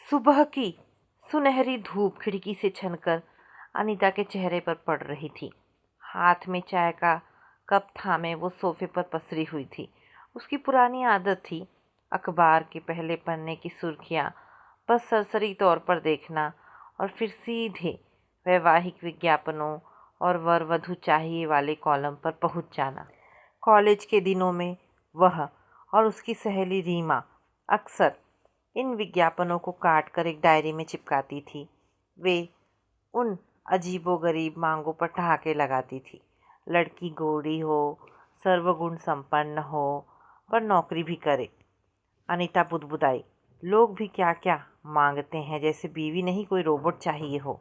सुबह की सुनहरी धूप खिड़की से छनकर अनीता के चेहरे पर पड़ रही थी। हाथ में चाय का कप थामे वो सोफे पर पसरी हुई थी। उसकी पुरानी आदत थी अखबार के पहले पन्ने की सुर्खियां बस सरसरी तौर पर देखना और फिर सीधे वैवाहिक विज्ञापनों और वर वधू चाहिए वाले कॉलम पर पहुंच जाना। कॉलेज के दिनों में वह और उसकी सहेली रीमा अक्सर इन विज्ञापनों को काट कर एक डायरी में चिपकाती थी। वे उन अजीबोगरीब मांगों पर ठहाके लगाती थी। लड़की गोरी हो, सर्वगुण संपन्न हो, पर नौकरी भी करे। अनीता बुदबुदाई, लोग भी क्या क्या मांगते हैं, जैसे बीवी नहीं कोई रोबोट चाहिए हो।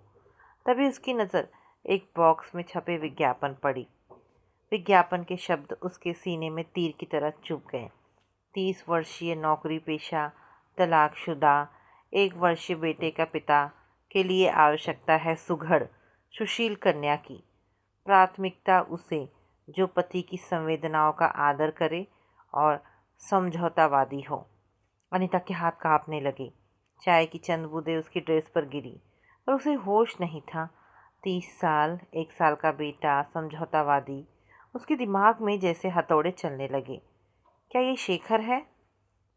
तभी उसकी नज़र एक बॉक्स में छपे विज्ञापन पड़ी। विज्ञापन के शब्द उसके सीने में तीर की तरह चुभ गए। 30 वर्षीय नौकरी पेशा, तलाकशुदा, 1 वर्षीय बेटे का पिता के लिए आवश्यकता है सुघड़ सुशील कन्या की। प्राथमिकता उसे जो पति की संवेदनाओं का आदर करे और समझौतावादी हो। अनीता के हाथ कांपने लगे। चाय की चंद बूंदें उसकी ड्रेस पर गिरी, पर उसे होश नहीं था। 30 साल, 1 साल का बेटा, समझौतावादी। उसके दिमाग में जैसे हथौड़े चलने लगे। क्या ये शेखर है?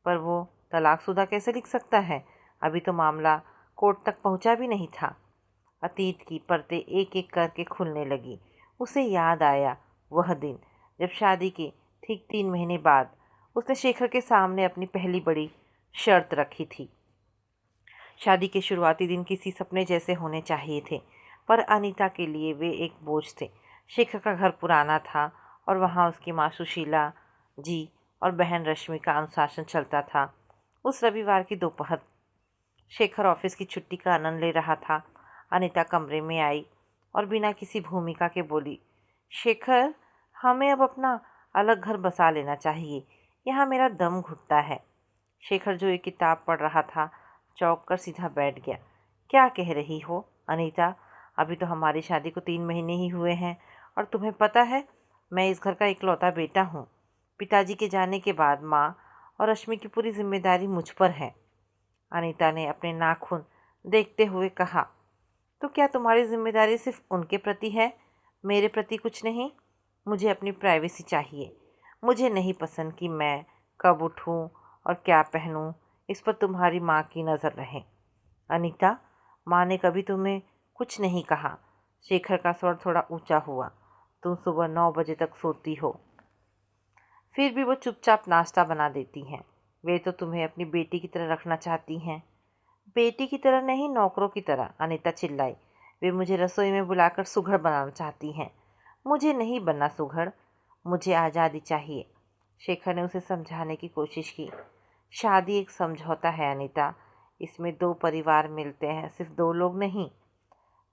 पर वो तलाकशुदा कैसे लिख सकता है? अभी तो मामला कोर्ट तक पहुंचा भी नहीं था। अतीत की परतें एक एक करके खुलने लगी। उसे याद आया वह दिन जब शादी के ठीक 3 महीने बाद उसने शेखर के सामने अपनी पहली बड़ी शर्त रखी थी। शादी के शुरुआती दिन किसी सपने जैसे होने चाहिए थे, पर अनीता के लिए वे एक बोझ थे। शेखर का घर पुराना था और वहाँ उसकी माँ सुशीला जी और बहन रश्मि का अनुशासन चलता था। उस रविवार की दोपहर शेखर ऑफिस की छुट्टी का आनंद ले रहा था। अनीता कमरे में आई और बिना किसी भूमिका के बोली, शेखर, हमें अब अपना अलग घर बसा लेना चाहिए। यहाँ मेरा दम घुटता है। शेखर जो एक किताब पढ़ रहा था चौंक कर सीधा बैठ गया। क्या कह रही हो अनीता? अभी तो हमारी शादी को 3 महीने ही हुए हैं और तुम्हें पता है मैं इस घर का इकलौता बेटा हूँ। पिताजी के जाने के बाद माँ और रश्मि की पूरी जिम्मेदारी मुझ पर है। अनीता ने अपने नाखून देखते हुए कहा, तो क्या तुम्हारी जिम्मेदारी सिर्फ उनके प्रति है, मेरे प्रति कुछ नहीं? मुझे अपनी प्राइवेसी चाहिए। मुझे नहीं पसंद कि मैं कब उठूं और क्या पहनूं, इस पर तुम्हारी माँ की नज़र रहे। अनीता, माँ ने कभी तुम्हें कुछ नहीं कहा। शेखर का स्वर थोड़ा ऊंचा हुआ। तुम सुबह 9 बजे तक सोती हो, फिर भी वो चुपचाप नाश्ता बना देती हैं। वे तो तुम्हें अपनी बेटी की तरह रखना चाहती हैं। बेटी की तरह नहीं, नौकरों की तरह, अनीता चिल्लाई। वे मुझे रसोई में बुलाकर सुघड़ बनाना चाहती हैं। मुझे नहीं बनना सुघड़, मुझे आज़ादी चाहिए। शेखर ने उसे समझाने की कोशिश की। शादी एक समझौता है अनीता, इसमें 2 परिवार मिलते हैं, सिर्फ 2 लोग नहीं।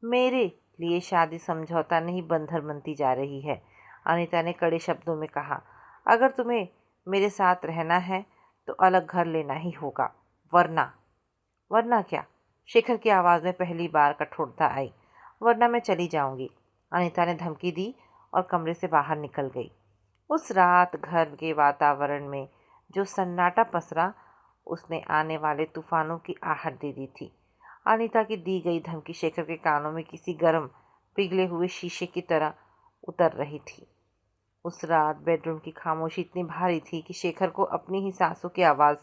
मेरे लिए शादी समझौता नहीं, बंधन बनती जा रही है। अनीता ने कड़े शब्दों में कहा, अगर तुम्हें मेरे साथ रहना है तो अलग घर लेना ही होगा, वरना। वरना क्या? शेखर की आवाज़ में पहली बार कठोरता आई। वरना मैं चली जाऊंगी, अनीता ने धमकी दी और कमरे से बाहर निकल गई। उस रात घर के वातावरण में जो सन्नाटा पसरा, उसने आने वाले तूफानों की आहट दे दी थी। अनीता की दी गई धमकी शेखर के कानों में किसी गर्म पिघले हुए शीशे की तरह उतर रही थी। उस रात बेडरूम की खामोशी इतनी भारी थी कि शेखर को अपनी ही सांसों की आवाज़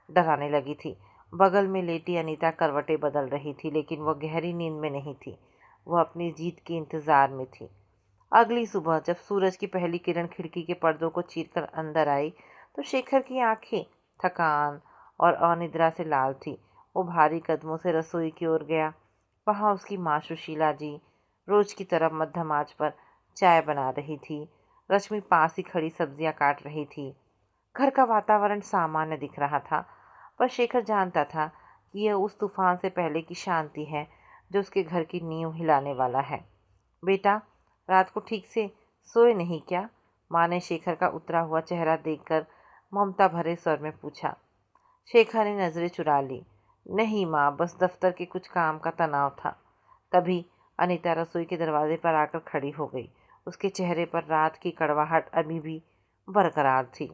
डराने लगी थी। बगल में लेटी अनीता करवटें बदल रही थी, लेकिन वह गहरी नींद में नहीं थी। वह अपनी जीत के इंतज़ार में थी। अगली सुबह जब सूरज की पहली किरण खिड़की के पर्दों को चीरकर अंदर आई, तो शेखर की आंखें थकान और अनिद्रा से लाल थी। वो भारी कदमों से रसोई की ओर गया। वहाँ उसकी माँ सुशीला जी रोज की तरह मध्यम आंच पर चाय बना रही थी। रश्मि पास ही खड़ी सब्जियां काट रही थी। घर का वातावरण सामान्य दिख रहा था, पर शेखर जानता था कि यह उस तूफान से पहले की शांति है जो उसके घर की नींव हिलाने वाला है। बेटा, रात को ठीक से सोए नहीं क्या? माँ ने शेखर का उतरा हुआ चेहरा देखकर ममता भरे स्वर में पूछा। शेखर ने नज़रें चुरा ली। नहीं माँ, बस दफ्तर के कुछ काम का तनाव था। तभी अनीता रसोई के दरवाजे पर आकर खड़ी हो गई। उसके चेहरे पर रात की कड़वाहट अभी भी बरकरार थी।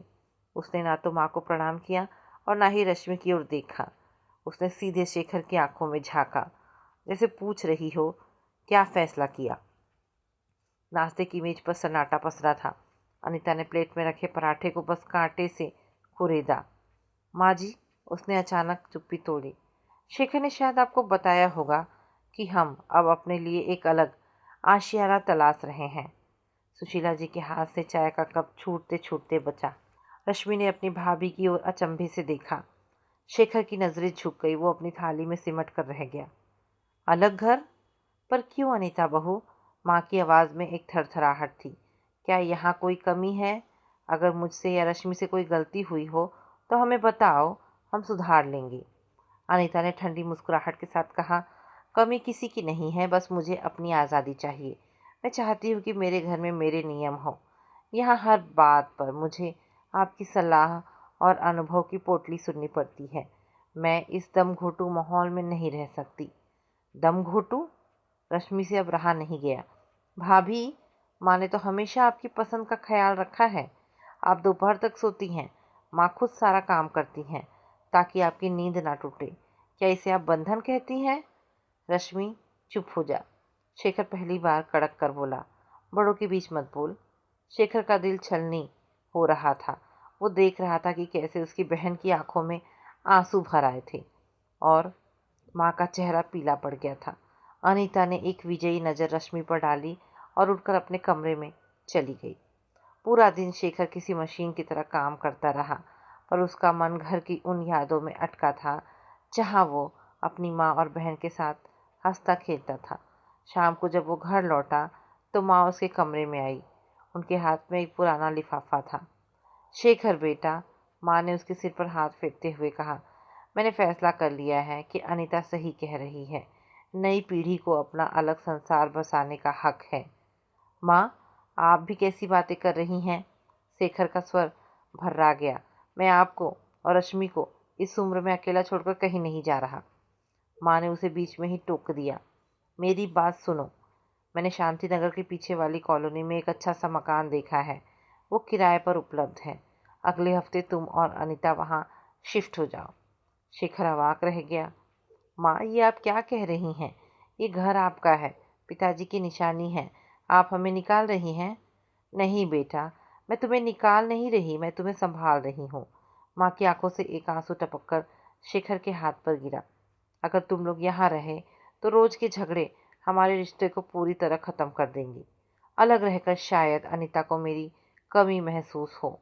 उसने ना तो माँ को प्रणाम किया और ना ही रश्मि की ओर देखा। उसने सीधे शेखर की आंखों में झांका, जैसे पूछ रही हो क्या फैसला किया। नाश्ते की मेज पर सन्नाटा पसरा था। अनीता ने प्लेट में रखे पराठे को बस कांटे से कुरेदा। माँ जी, उसने अचानक चुप्पी तोड़ी, शेखर ने शायद आपको बताया होगा कि हम अब अपने लिए एक अलग आशियाना तलाश रहे हैं। सुशीला जी के हाथ से चाय का कप छूटते छूटते बचा। रश्मि ने अपनी भाभी की ओर अचंभे से देखा। शेखर की नजरें झुक गई। वो अपनी थाली में सिमट कर रह गया। अलग घर? पर क्यों अनीता बहू? माँ की आवाज़ में एक थरथराहट थी। क्या यहाँ कोई कमी है? अगर मुझसे या रश्मि से कोई गलती हुई हो तो हमें बताओ, हम सुधार लेंगे। अनीता ने ठंडी मुस्कुराहट के साथ कहा, कमी किसी की नहीं है, बस मुझे अपनी आज़ादी चाहिए। मैं चाहती हूँ कि मेरे घर में मेरे नियम हो। यहाँ हर बात पर मुझे आपकी सलाह और अनुभव की पोटली सुननी पड़ती है। मैं इस दम घोटू माहौल में नहीं रह सकती। दम घोटू? रश्मि से अब रहा नहीं गया। भाभी, माँ ने तो हमेशा आपकी पसंद का ख्याल रखा है। आप दोपहर तक सोती हैं, माँ खुद सारा काम करती हैं ताकि आपकी नींद ना टूटे। क्या इसे आप बंधन कहती हैं? रश्मि, चुप हो जा। शेखर पहली बार कड़क कर बोला। बड़ों के बीच मत बोल। शेखर का दिल छलनी हो रहा था। वो देख रहा था कि कैसे उसकी बहन की आंखों में आंसू भर आए थे और माँ का चेहरा पीला पड़ गया था। अनीता ने एक विजयी नज़र रश्मि पर डाली और उठकर अपने कमरे में चली गई। पूरा दिन शेखर किसी मशीन की तरह काम करता रहा, पर उसका मन घर की उन यादों में अटका था जहाँ वो अपनी माँ और बहन के साथ हंसता खेलता था। शाम को जब वो घर लौटा तो माँ उसके कमरे में आई। उनके हाथ में एक पुराना लिफाफा था। शेखर बेटा, माँ ने उसके सिर पर हाथ फेरते हुए कहा, मैंने फैसला कर लिया है कि अनीता सही कह रही है। नई पीढ़ी को अपना अलग संसार बसाने का हक है। माँ, आप भी कैसी बातें कर रही हैं? शेखर का स्वर भर्रा गया। मैं आपको और रश्मि को इस उम्र में अकेला छोड़कर कहीं नहीं जा रहा। माँ ने उसे बीच में ही टोक दिया। मेरी बात सुनो। मैंने शांति नगर के पीछे वाली कॉलोनी में एक अच्छा सा मकान देखा है। वो किराए पर उपलब्ध है। अगले हफ्ते तुम और अनीता वहाँ शिफ्ट हो जाओ। शेखर अवाक रह गया। माँ, ये आप क्या कह रही हैं? ये घर आपका है, पिताजी की निशानी है। आप हमें निकाल रही हैं? नहीं बेटा, मैं तुम्हें निकाल नहीं रही, मैं तुम्हें संभाल रही हूँ। माँ की आंखों से एक आंसू टपक कर शेखर के हाथ पर गिरा। अगर तुम लोग यहाँ रहे तो रोज के झगड़े हमारे रिश्ते को पूरी तरह ख़त्म कर देंगी। अलग रहकर शायद अनीता को मेरी कमी महसूस हो।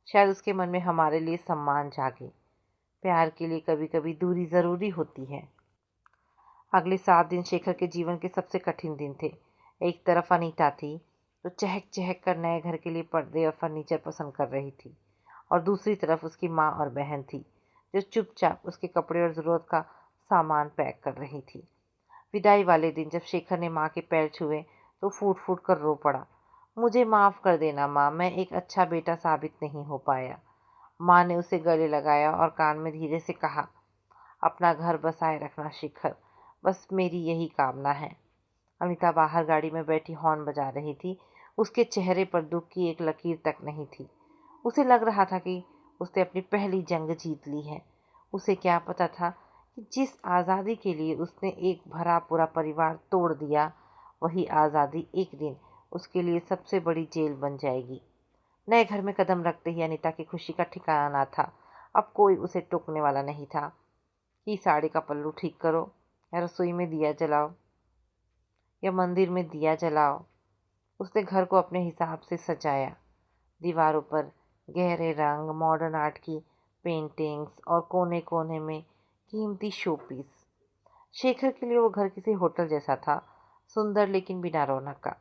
शायद उसके मन में हमारे लिए सम्मान जागे। प्यार के लिए कभी कभी दूरी ज़रूरी होती है। अगले 7 दिन शेखर के जीवन के सबसे कठिन दिन थे। एक तरफ अनीता थी जो चहक चहक कर नए घर के लिए पर्दे और फर्नीचर पसंद कर रही थी, और दूसरी तरफ उसकी माँ और बहन थी जो चुपचाप उसके कपड़े और ज़रूरत का सामान पैक कर रही थी। विदाई वाले दिन जब शेखर ने माँ के पैर छुए तो फूट फूट कर रो पड़ा। मुझे माफ़ कर देना माँ, मैं एक अच्छा बेटा साबित नहीं हो पाया। माँ ने उसे गले लगाया और कान में धीरे से कहा, अपना घर बसाए रखना शेखर, बस मेरी यही कामना है। अनीता बाहर गाड़ी में बैठी हॉर्न बजा रही थी। उसके चेहरे पर दुख की एक लकीर तक नहीं थी। उसे लग रहा था कि उसने अपनी पहली जंग जीत ली है। उसे क्या पता था कि जिस आज़ादी के लिए उसने एक भरा पूरा परिवार तोड़ दिया, वही आज़ादी एक दिन उसके लिए सबसे बड़ी जेल बन जाएगी। नए घर में कदम रखते ही अनीता की खुशी का ठिकाना ना था। अब कोई उसे टोकने वाला नहीं था कि साड़ी का पल्लू ठीक करो, या रसोई में दिया जलाओ, या मंदिर में दिया जलाओ। उसने घर को अपने हिसाब से सजाया। दीवारों पर गहरे रंग, मॉडर्न आर्ट की पेंटिंग्स और कोने कोने में कीमती शोपीस। शेखर के लिए वो घर किसी होटल जैसा था, सुंदर लेकिन बिना रौनक का।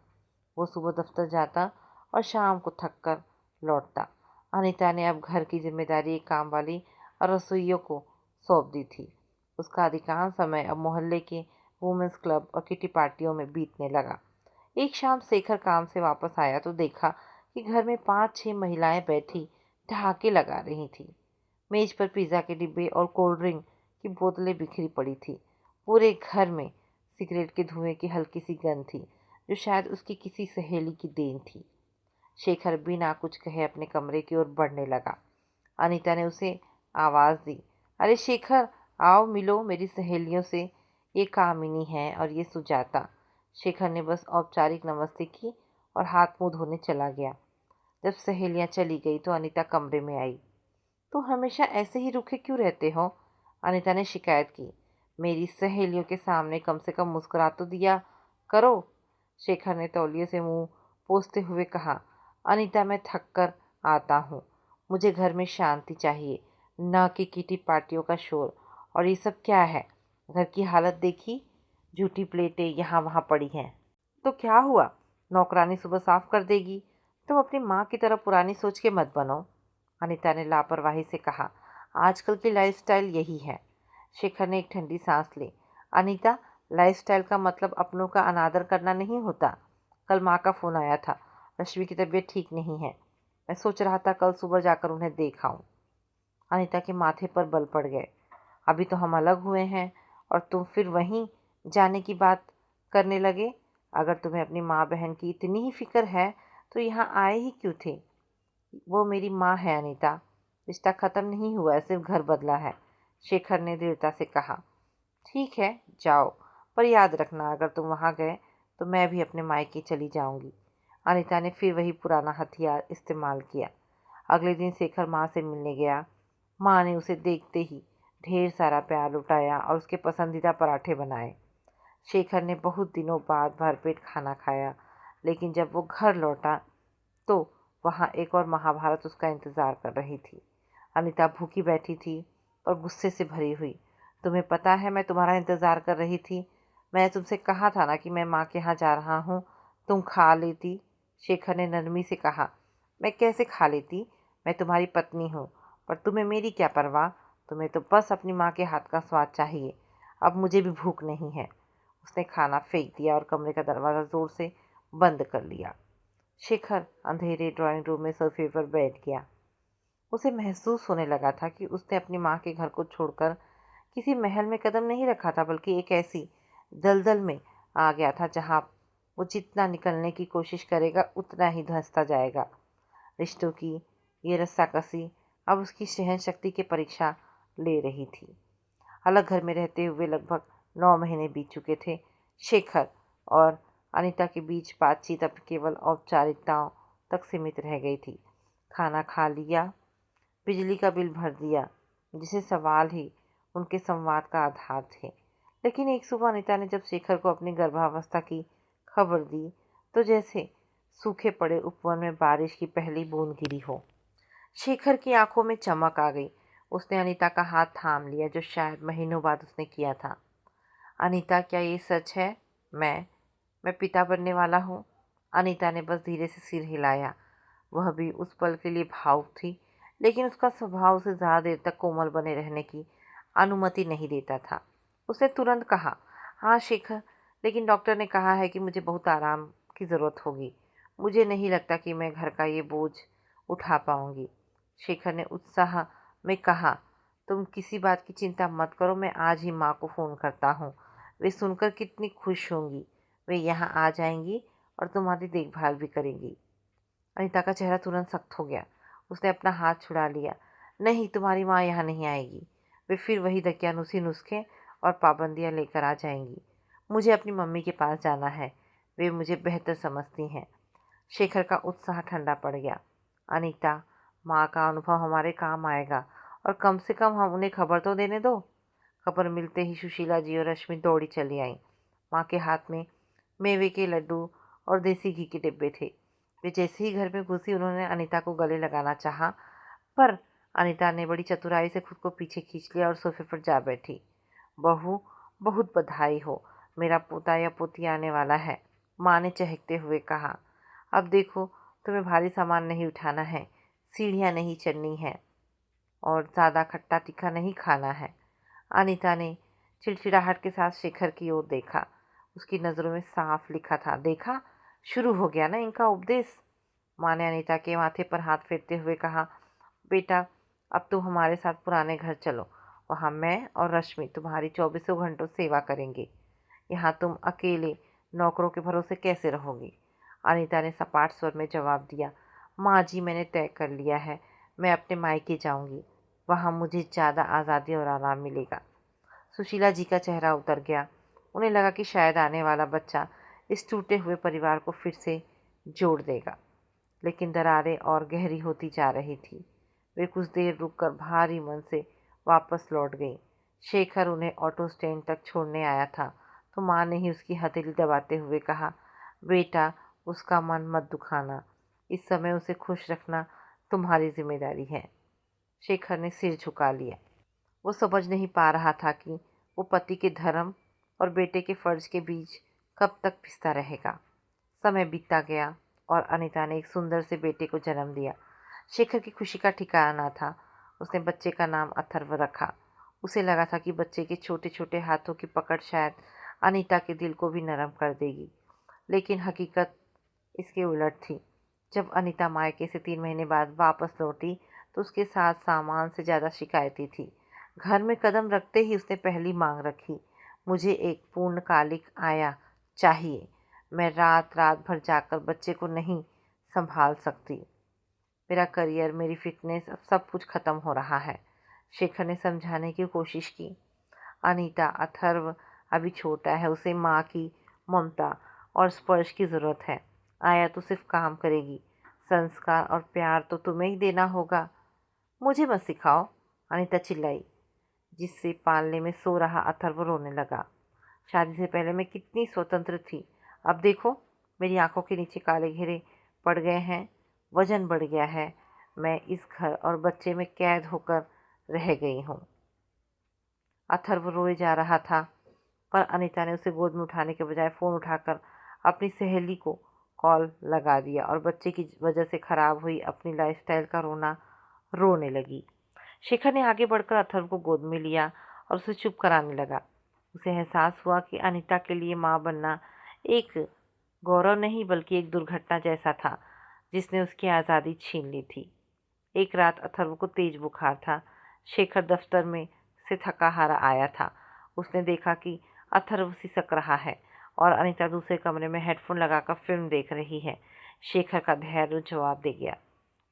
वो सुबह दफ्तर जाता और शाम को थक कर लौटता। अनीता ने अब घर की जिम्मेदारी एक काम वाली और रसोइयों को सौंप दी थी। उसका अधिकांश समय अब मोहल्ले के वुमेंस क्लब और किटी पार्टियों में बीतने लगा। एक शाम शेखर काम से वापस आया तो देखा कि घर में 5-6 महिलाएं बैठी ठहाके लगा रही थी। मेज पर पिज़्ज़ा के डिब्बे और कोल्ड ड्रिंक की बोतलें बिखरी पड़ी थी। पूरे घर में सिगरेट के धुएं की हल्की सी गंध थी, जो शायद उसकी किसी सहेली की देन थी। शेखर बिना कुछ कहे अपने कमरे की ओर बढ़ने लगा। अनीता ने उसे आवाज़ दी, अरे शेखर, आओ मिलो मेरी सहेलियों से, ये कामिनी है और ये सुजाता। शेखर ने बस औपचारिक नमस्ते की और हाथ मुंह धोने चला गया। जब सहेलियां चली गई तो अनीता कमरे में आई। तुम हमेशा ऐसे ही रूखे क्यों रहते हो? अनीता ने शिकायत की। मेरी सहेलियों के सामने कम से कम मुस्कुरा तो दिया करो। शेखर ने तौलिए से मुंह पोंछते हुए कहा। अनीता, मैं थक कर आता हूँ। मुझे घर में शांति चाहिए, न कि किटी पार्टियों का शोर। और ये सब क्या है? घर की हालत देखी, झूठी प्लेटें यहाँ वहाँ पड़ी हैं। तो क्या हुआ? नौकरानी सुबह साफ कर देगी। तुम अपनी माँ की तरह पुरानी सोच के मत बनो, अनीता ने लापरवाही से कहा। आजकल की लाइफस्टाइल यही है। शेखर ने एक ठंडी सांस ली। अनीता, लाइफस्टाइल का मतलब अपनों का अनादर करना नहीं होता। कल माँ का फ़ोन आया था, रश्मि की तबीयत ठीक नहीं है। मैं सोच रहा था कल सुबह जाकर उन्हें देख आऊं। अनीता के माथे पर बल पड़ गए। अभी तो हम अलग हुए हैं और तुम फिर वहीं जाने की बात करने लगे। अगर तुम्हें अपनी माँ बहन की इतनी ही फिक्र है तो यहाँ आए ही क्यों थे? वो मेरी माँ है अनीता, रिश्ता ख़त्म नहीं हुआ है, सिर्फ घर बदला है, शेखर ने दृढ़ता से कहा। ठीक है, जाओ, पर याद रखना अगर तुम वहाँ गए तो मैं भी अपने मायके चली जाऊंगी। अनीता ने फिर वही पुराना हथियार इस्तेमाल किया। अगले दिन शेखर माँ से मिलने गया। माँ ने उसे देखते ही ढेर सारा प्यार लुटाया और उसके पसंदीदा पराठे बनाए। शेखर ने बहुत दिनों बाद भरपेट खाना खाया, लेकिन जब वो घर लौटा तो वहाँ एक और महाभारत उसका इंतज़ार कर रही थी। अनीता भूखी बैठी थी और गुस्से से भरी हुई। तुम्हें पता है मैं तुम्हारा इंतज़ार कर रही थी। मैंने तुमसे कहा था ना कि मैं माँ के यहाँ जा रहा हूँ, तुम खा लेती। शेखर ने नरमी से कहा। मैं कैसे खा लेती? मैं तुम्हारी पत्नी हूँ, पर तुम्हें मेरी क्या परवाह? तुम्हें तो बस अपनी माँ के हाथ का स्वाद चाहिए। अब मुझे भी भूख नहीं है। उसने खाना फेंक दिया और कमरे का दरवाज़ा ज़ोर से बंद कर लिया। शेखर अंधेरे ड्राइंग रूम में सोफे पर बैठ गया। उसे महसूस होने लगा था कि उसने अपनी माँ के घर को छोड़कर किसी महल में कदम नहीं रखा था, बल्कि एक ऐसी दलदल में आ गया था जहाँ वो जितना निकलने की कोशिश करेगा उतना ही धंसता जाएगा। रिश्तों की ये रस्साकसी अब उसकी सहन शक्ति की परीक्षा ले रही थी। अलग घर में रहते हुए लगभग 9 महीने बीत चुके थे। शेखर और अनीता के बीच बातचीत अब केवल औपचारिकताओं तक सीमित रह गई थी। खाना खा लिया, बिजली का बिल भर दिया, जिसे सवाल ही उनके संवाद का आधार थे। लेकिन एक सुबह अनीता ने जब शेखर को अपनी गर्भावस्था की खबर दी तो जैसे सूखे पड़े उपवन में बारिश की पहली बूंद गिरी हो। शेखर की आंखों में चमक आ गई। उसने अनीता का हाथ थाम लिया, जो शायद महीनों बाद उसने किया था। अनीता, क्या ये सच है? मैं पिता बनने वाला हूँ। अनीता ने बस धीरे से सिर हिलाया। वह भी उस पल के लिए भावुक थी, लेकिन उसका स्वभाव उसे ज़्यादा देर तक कोमल बने रहने की अनुमति नहीं देता था। उसने तुरंत कहा, हाँ शेखर, लेकिन डॉक्टर ने कहा है कि मुझे बहुत आराम की ज़रूरत होगी। मुझे नहीं लगता कि मैं घर का ये बोझ उठा पाऊंगी। शेखर ने उत्साह में कहा, तुम किसी बात की चिंता मत करो, मैं आज ही माँ को फ़ोन करता हूँ। वे सुनकर कितनी खुश होंगी। वे यहाँ आ जाएंगी और तुम्हारी देखभाल भी करेंगी। अनीता का चेहरा तुरंत सख्त हो गया। उसने अपना हाथ छुड़ा लिया। नहीं, तुम्हारी माँ यहाँ नहीं आएगी। वे फिर वही दकियानूसी नुस्खे और पाबंदियाँ लेकर आ जाएंगी। मुझे अपनी मम्मी के पास जाना है, वे मुझे बेहतर समझती हैं। शेखर का उत्साह ठंडा पड़ गया। अनीता, माँ का अनुभव हमारे काम आएगा, और कम से कम हम उन्हें खबर तो देने दो। खबर मिलते ही सुशीला जी और रश्मि दौड़ी चली आईं। माँ के हाथ में मेवे के लड्डू और देसी घी के डिब्बे थे। वे जैसे ही घर में घुसी उन्होंने अनीता को गले लगाना चाहा, पर अनीता ने बड़ी चतुराई से खुद को पीछे खींच लिया और सोफे पर जा बैठी। बहू, बहुत बधाई हो, मेरा पोता या पोती आने वाला है, माँ ने चहकते हुए कहा। अब देखो, तुम्हें भारी सामान नहीं उठाना है, सीढ़ियाँ नहीं चढ़नी है और ज़्यादा खट्टा तीखा नहीं खाना है। अनीता ने चिड़चिड़ाहट के साथ शेखर की ओर देखा। उसकी नज़रों में साफ लिखा था, देखा, शुरू हो गया ना इनका उपदेश। माँ ने अनीता के माथे पर हाथ फेरते हुए कहा, बेटा, अब तुम हमारे साथ पुराने घर चलो। वहाँ मैं और रश्मि तुम्हारी 24 घंटों सेवा करेंगे। यहाँ तुम अकेले नौकरों के भरोसे कैसे रहोगी? अनीता ने सपाट स्वर में जवाब दिया, माँ जी, मैंने तय कर लिया है, मैं अपने मायके जाऊँगी। वहाँ मुझे ज़्यादा आज़ादी और आराम मिलेगा। सुशीला जी का चेहरा उतर गया। उन्हें लगा कि शायद आने वाला बच्चा इस टूटे हुए परिवार को फिर से जोड़ देगा, लेकिन दरारें और गहरी होती जा रही थी। वे कुछ देर रुककर भारी मन से वापस लौट गई। शेखर उन्हें ऑटो स्टैंड तक छोड़ने आया था तो माँ ने ही उसकी हथेली दबाते हुए कहा, बेटा, उसका मन मत दुखाना, इस समय उसे खुश रखना तुम्हारी जिम्मेदारी है। शेखर ने सिर झुका लिया। वो समझ नहीं पा रहा था कि वो पति के धर्म और बेटे के फर्ज के बीच कब तक पिसता रहेगा। समय बीतता गया और अनीता ने एक सुंदर से बेटे को जन्म दिया। शेखर की खुशी का ठिकाना न था। उसने बच्चे का नाम अथर्व रखा। उसे लगा था कि बच्चे के छोटे छोटे हाथों की पकड़ शायद अनीता के दिल को भी नरम कर देगी, लेकिन हकीकत इसके उलट थी। जब अनीता मायके से 3 महीने बाद वापस लौटी तो उसके साथ सामान से ज़्यादा शिकायतें थी। घर में कदम रखते ही उसने पहली मांग रखी, मुझे एक पूर्णकालिक आया चाहिए। मैं रात रात भर जाकर बच्चे को नहीं संभाल सकती। मेरा करियर, मेरी फिटनेस, अब सब कुछ ख़त्म हो रहा है। शेखर ने समझाने की कोशिश की, अनीता, अथर्व अभी छोटा है, उसे माँ की ममता और स्पर्श की ज़रूरत है। आया तो सिर्फ काम करेगी, संस्कार और प्यार तो तुम्हें ही देना होगा। मुझे मत सिखाओ, अनीता चिल्लाई, जिससे पालने में सो रहा अथर्व रोने लगा। शादी से पहले मैं कितनी स्वतंत्र थी, अब देखो मेरी आंखों के नीचे काले घेरे पड़ गए हैं, वजन बढ़ गया है, मैं इस घर और बच्चे में कैद होकर रह गई हूँ। अथर्व रोए जा रहा था, पर अनीता ने उसे गोद में उठाने के बजाय फ़ोन उठाकर अपनी सहेली को कॉल लगा दिया और बच्चे की वजह से ख़राब हुई अपनी लाइफस्टाइल का रोने लगी। शेखर ने आगे बढ़कर अथर्व को गोद में लिया और उसे चुप कराने लगा। उसे एहसास हुआ कि अनीता के लिए माँ बनना एक गौरव नहीं बल्कि एक दुर्घटना जैसा था जिसने उसकी आज़ादी छीन ली थी। एक रात अथर्व को तेज बुखार था। शेखर दफ्तर में से थका हारा आया था। उसने देखा कि अथर्व सिसक रहा है और अनीता दूसरे कमरे में हेडफोन लगाकर फिल्म देख रही है। शेखर का धैर्य जवाब दे गया।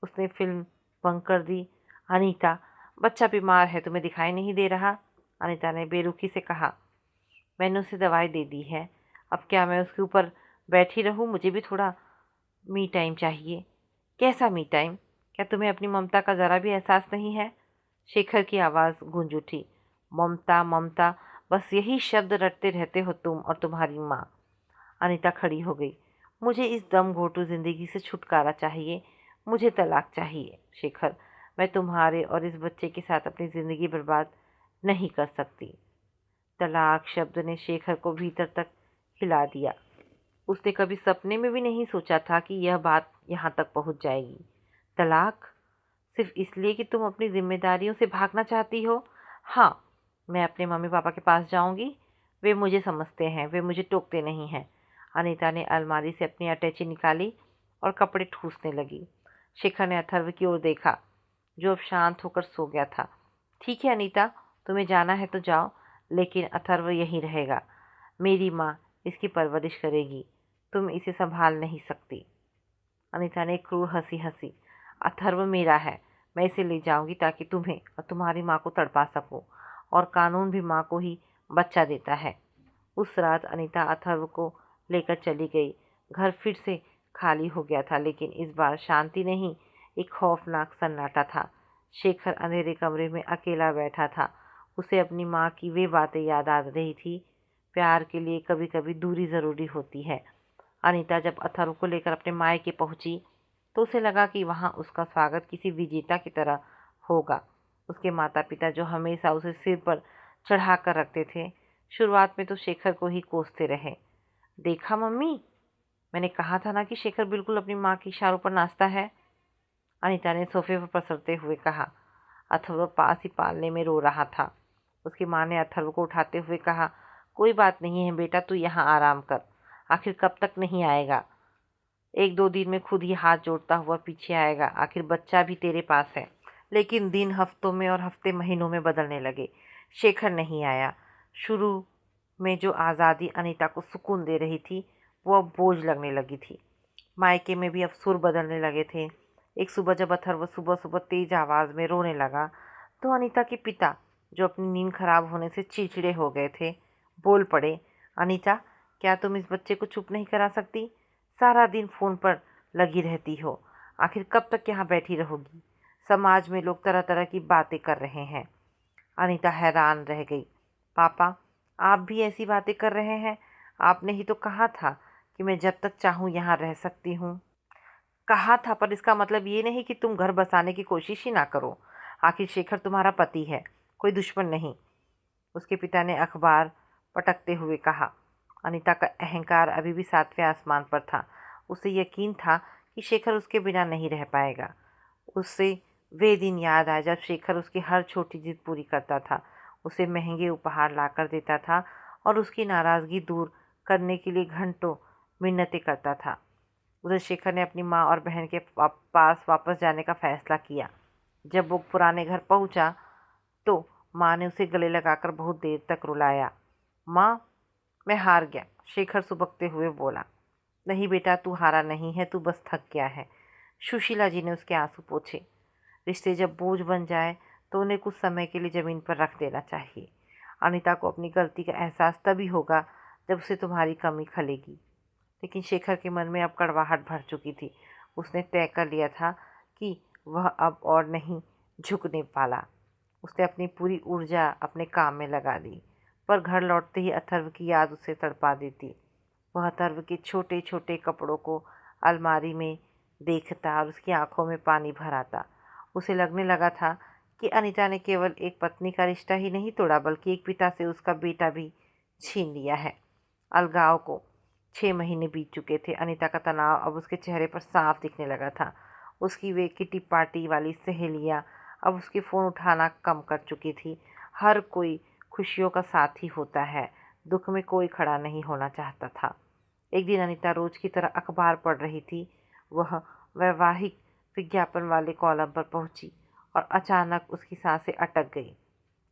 उसने फिल्म बंद कर दी। अनीता, बच्चा बीमार है, तुम्हें दिखाई नहीं दे रहा? अनीता ने बेरुखी से कहा, मैंने उसे दवाई दे दी है, अब क्या मैं उसके ऊपर बैठी रहूं? मुझे भी थोड़ा मी टाइम चाहिए। कैसा मी टाइम? क्या तुम्हें अपनी ममता का ज़रा भी एहसास नहीं है? शेखर की आवाज़ गूंज उठी। ममता, ममता, बस यही शब्द रटते रहते हो तुम और तुम्हारी माँ। अनीता खड़ी हो गई। मुझे इस दम घोटू ज़िंदगी से छुटकारा चाहिए, मुझे तलाक चाहिए। शेखर, मैं तुम्हारे और इस बच्चे के साथ अपनी ज़िंदगी बर्बाद नहीं कर सकती। तलाक शब्द ने शेखर को भीतर तक हिला दिया। उसने कभी सपने में भी नहीं सोचा था कि यह बात यहाँ तक पहुँच जाएगी। तलाक? सिर्फ इसलिए कि तुम अपनी जिम्मेदारियों से भागना चाहती हो? हाँ, मैं अपने मम्मी पापा के पास जाऊंगी। वे मुझे समझते हैं, वे मुझे टोकते नहीं हैं। अनीता ने अलमारी से अपनी अटैची निकाली और कपड़े ठूसने लगी। शेखर ने अथर्व की ओर देखा, जो अब शांत होकर सो गया था। ठीक है अनीता, तुम्हें जाना है तो जाओ, लेकिन अथर्व यहीं रहेगा। मेरी माँ इसकी परवरिश करेगी, तुम इसे संभाल नहीं सकती। अनीता ने एक क्रूर हंसी हंसी। अथर्व मेरा है, मैं इसे ले जाऊंगी ताकि तुम्हें और तुम्हारी माँ को तड़पा सकूं, और कानून भी माँ को ही बच्चा देता है। उस रात अनीता अथर्व को लेकर चली गई। घर फिर से खाली हो गया था, लेकिन इस बार शांति नहीं, एक खौफनाक सन्नाटा था। शेखर अंधेरे कमरे में अकेला बैठा था। उसे अपनी माँ की वे बातें याद आ रही थी, प्यार के लिए कभी कभी दूरी ज़रूरी होती है। अनीता जब अथर्व को लेकर अपने मायके पहुंची तो उसे लगा कि वहां उसका स्वागत किसी विजेता की तरह होगा। उसके माता पिता, जो हमेशा उसे सिर पर चढ़ा कर रखते थे, शुरुआत में तो शेखर को ही कोसते रहे। देखा मम्मी, मैंने कहा था ना कि शेखर बिल्कुल अपनी माँ के इशारों पर नाचता है, अनीता ने सोफे पर पसरते हुए कहा। अथर्व पास ही पालने में रो रहा था। उसकी माँ ने अथर्व को उठाते हुए कहा, कोई बात नहीं है बेटा, तू यहाँ आराम कर, आखिर कब तक नहीं आएगा? 1-2 दिन में खुद ही हाथ जोड़ता हुआ पीछे आएगा, आखिर बच्चा भी तेरे पास है। लेकिन दिन हफ्तों में और हफ्ते महीनों में बदलने लगे। शेखर नहीं आया। शुरू में जो आज़ादी अनीता को सुकून दे रही थी, वो अब बोझ लगने लगी थी। मायके में भी अब सुर बदलने लगे थे। एक सुबह जब अथर्व सुबह सुबह तेज आवाज़ में रोने लगा तो अनीता के पिता जो अपनी नींद खराब होने से चिड़चिड़े हो गए थे, बोल पड़े, अनीता, क्या तुम इस बच्चे को चुप नहीं करा सकती? सारा दिन फ़ोन पर लगी रहती हो। आखिर कब तक यहाँ बैठी रहोगी? समाज में लोग तरह तरह की बातें कर रहे हैं। अनीता हैरान रह गई। पापा, आप भी ऐसी बातें कर रहे हैं? आपने ही तो कहा था कि मैं जब तक चाहूँ यहाँ रह सकती हूँ। कहा था, पर इसका मतलब ये नहीं कि तुम घर बसाने की कोशिश ही ना करो। आखिर शेखर तुम्हारा पति है, कोई दुश्मन नहीं। उसके पिता ने अखबार पटकते हुए कहा। अनीता का अहंकार अभी भी सातवें आसमान पर था। उसे यकीन था कि शेखर उसके बिना नहीं रह पाएगा। उससे वे दिन याद आए जब शेखर उसकी हर छोटी जिद पूरी करता था, उसे महंगे उपहार लाकर देता था और उसकी नाराज़गी दूर करने के लिए घंटों मिन्नतें करता था। उधर शेखर ने अपनी माँ और बहन के पास वापस जाने का फैसला किया। जब वो पुराने घर पहुंचा तो माँ ने उसे गले लगाकर बहुत देर तक रुलाया। माँ, मैं हार गया, शेखर सुबकते हुए बोला। नहीं बेटा, तू हारा नहीं है, तू बस थक गया है। सुशीला जी ने उसके आंसू पोंछे। रिश्ते जब बोझ बन जाए तो उन्हें कुछ समय के लिए ज़मीन पर रख देना चाहिए। अनीता को अपनी गलती का एहसास तभी होगा जब उसे तुम्हारी कमी खलेगी। लेकिन शेखर के मन में अब कड़वाहट भर चुकी थी। उसने तय कर लिया था कि वह अब और नहीं झुकने वाला। उसने अपनी पूरी ऊर्जा अपने काम में लगा दी, पर घर लौटते ही अथर्व की याद उसे तड़पा देती। वह अथर्व के छोटे छोटे कपड़ों को अलमारी में देखता और उसकी आंखों में पानी भर आता। उसे लगने लगा था कि अनीता ने केवल एक पत्नी का रिश्ता ही नहीं तोड़ा, बल्कि एक पिता से उसका बेटा भी छीन लिया है। अलगाव को 6 महीने बीत चुके थे। अनीता का तनाव अब उसके चेहरे पर साफ दिखने लगा था। उसकी वे किटी पार्टी वाली सहेलियाँ अब उसके फ़ोन उठाना कम कर चुकी थी। हर कोई खुशियों का साथी होता है, दुख में कोई खड़ा नहीं होना चाहता था। एक दिन अनीता रोज की तरह अखबार पढ़ रही थी। वह वैवाहिक विज्ञापन वाले कॉलम पर पहुंची और अचानक उसकी सांसें अटक गई।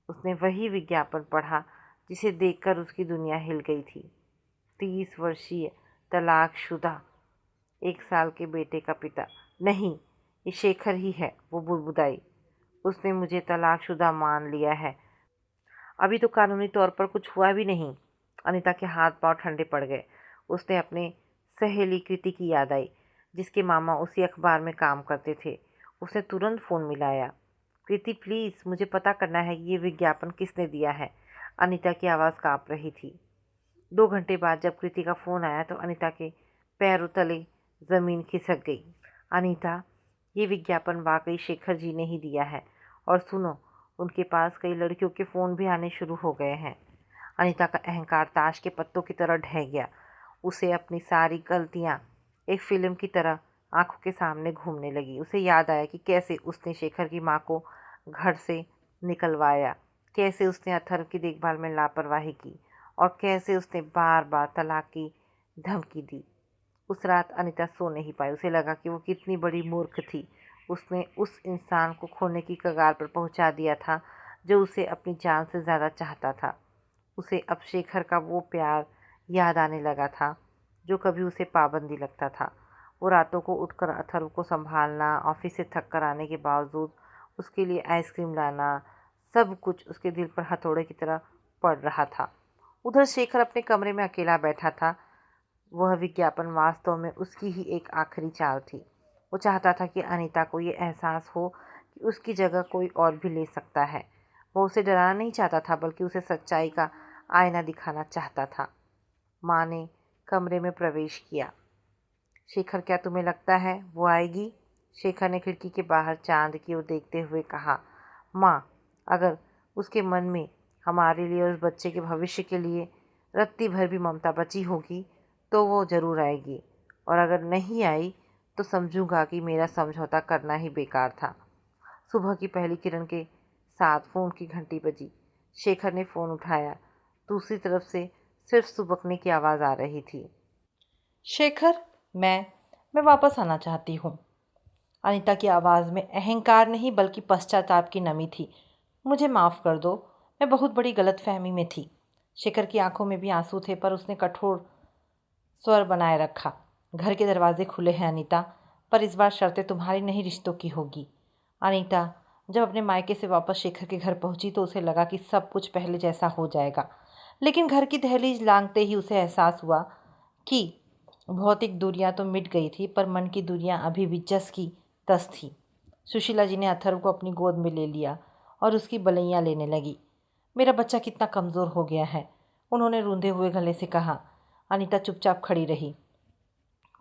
उसने वही विज्ञापन पढ़ा जिसे देखकर उसकी दुनिया हिल गई थी। 30 वर्षीय तलाकशुदा 1 साल के बेटे का पिता। नहीं, ये शेखर ही है, वो बुदबुदाई। उसने मुझे तलाकशुदा मान लिया है। अभी तो कानूनी तौर पर कुछ हुआ भी नहीं। अनीता के हाथ पांव ठंडे पड़ गए। उसने अपने सहेली कृति की याद आई, जिसके मामा उसी अखबार में काम करते थे। उसने तुरंत फ़ोन मिलाया। कृति, प्लीज़, मुझे पता करना है कि ये विज्ञापन किसने दिया है। अनीता की आवाज़ काँप रही थी। 2 घंटे बाद जब कृति का फ़ोन आया तो अनीता के पैरों तले ज़मीन खिसक गई। अनीता, ये विज्ञापन वाकई शेखर जी ने ही दिया है। और सुनो, उनके पास कई लड़कियों के फ़ोन भी आने शुरू हो गए हैं। अनीता का अहंकार ताश के पत्तों की तरह ढह गया। उसे अपनी सारी गलतियाँ एक फ़िल्म की तरह आंखों के सामने घूमने लगी। उसे याद आया कि कैसे उसने शेखर की माँ को घर से निकलवाया, कैसे उसने अथर्व की देखभाल में लापरवाही की और कैसे उसने बार बार तलाक की धमकी दी। उस रात अनीता सो नहीं पाई। उसे लगा कि वो कितनी बड़ी मूर्ख थी। उसने उस इंसान को खोने की कगार पर पहुंचा दिया था जो उसे अपनी जान से ज़्यादा चाहता था। उसे अब शेखर का वो प्यार याद आने लगा था जो कभी उसे पाबंदी लगता था। वो रातों को उठकर अथर्व को संभालना, ऑफिस से थक कर आने के बावजूद उसके लिए आइसक्रीम लाना, सब कुछ उसके दिल पर हथौड़े की तरह पड़ रहा था। उधर शेखर अपने कमरे में अकेला बैठा था। वह विज्ञापन वास्तव में उसकी ही एक आखिरी चाल थी। वो चाहता था कि अनीता को ये एहसास हो कि उसकी जगह कोई और भी ले सकता है। वो उसे डराना नहीं चाहता था, बल्कि उसे सच्चाई का आईना दिखाना चाहता था। माँ ने कमरे में प्रवेश किया। शेखर, क्या तुम्हें लगता है वो आएगी? शेखर ने खिड़की के बाहर चांद की ओर देखते हुए कहा। माँ, अगर उसके मन में हमारे लिए और उस बच्चे के भविष्य के लिए रत्ती भर भी ममता बची होगी तो वो ज़रूर आएगी, और अगर नहीं आई तो समझूंगा कि मेरा समझौता करना ही बेकार था। सुबह की पहली किरण के साथ फ़ोन की घंटी बजी। शेखर ने फ़ोन उठाया। दूसरी तरफ से सिर्फ सुबकने की आवाज़ आ रही थी। शेखर, मैं वापस आना चाहती हूँ। अनीता की आवाज़ में अहंकार नहीं बल्कि पश्चाताप की नमी थी। मुझे माफ़ कर दो, मैं बहुत बड़ी गलतफहमी में थी। शेखर की आंखों में भी आंसू थे, पर उसने कठोर स्वर बनाए रखा। घर के दरवाजे खुले हैं अनीता, पर इस बार शर्तें तुम्हारी नहीं रिश्तों की होगी। अनीता जब अपने मायके से वापस शेखर के घर पहुंची तो उसे लगा कि सब कुछ पहले जैसा हो जाएगा, लेकिन घर की दहलीज लांघते ही उसे एहसास हुआ कि भौतिक दूरियां तो मिट गई थी, पर मन की दूरियां अभी भी जस की तस थी। सुशीला जी ने अथर्व को अपनी गोद में ले लिया और उसकी बलैयां लेने लगी। मेरा बच्चा कितना कमज़ोर हो गया है, उन्होंने रूंधे हुए गले से कहा। अनीता चुपचाप खड़ी रही।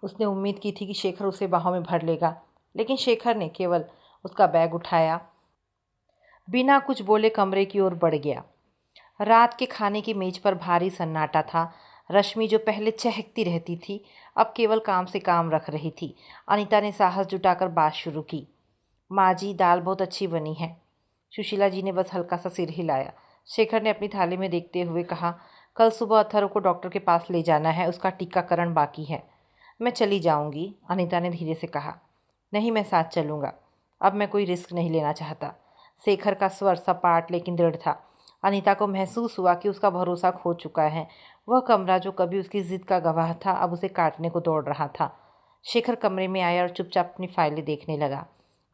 उसने उम्मीद की थी कि शेखर उसे बाहों में भर लेगा, लेकिन शेखर ने केवल उसका बैग उठाया, बिना कुछ बोले कमरे की ओर बढ़ गया। रात के खाने की मेज पर भारी सन्नाटा था। रश्मि, जो पहले चहकती रहती थी, अब केवल काम से काम रख रही थी। अनीता ने साहस जुटाकर बात शुरू की। माँ जी, दाल बहुत अच्छी बनी है। सुशीला जी ने बस हल्का सा सिर हिलाया। शेखर ने अपनी थाली में देखते हुए कहा, कल सुबह अथर्व को डॉक्टर के पास ले जाना है, उसका टीकाकरण बाकी है। मैं चली जाऊंगी, अनीता ने धीरे से कहा। नहीं, मैं साथ चलूँगा। अब मैं कोई रिस्क नहीं लेना चाहता। शेखर का स्वर सपाट लेकिन दृढ़ था। अनीता को महसूस हुआ कि उसका भरोसा खो चुका है। वह कमरा जो कभी उसकी जिद का गवाह था, अब उसे काटने को दौड़ रहा था। शेखर कमरे में आया और चुपचाप अपनी फाइलें देखने लगा।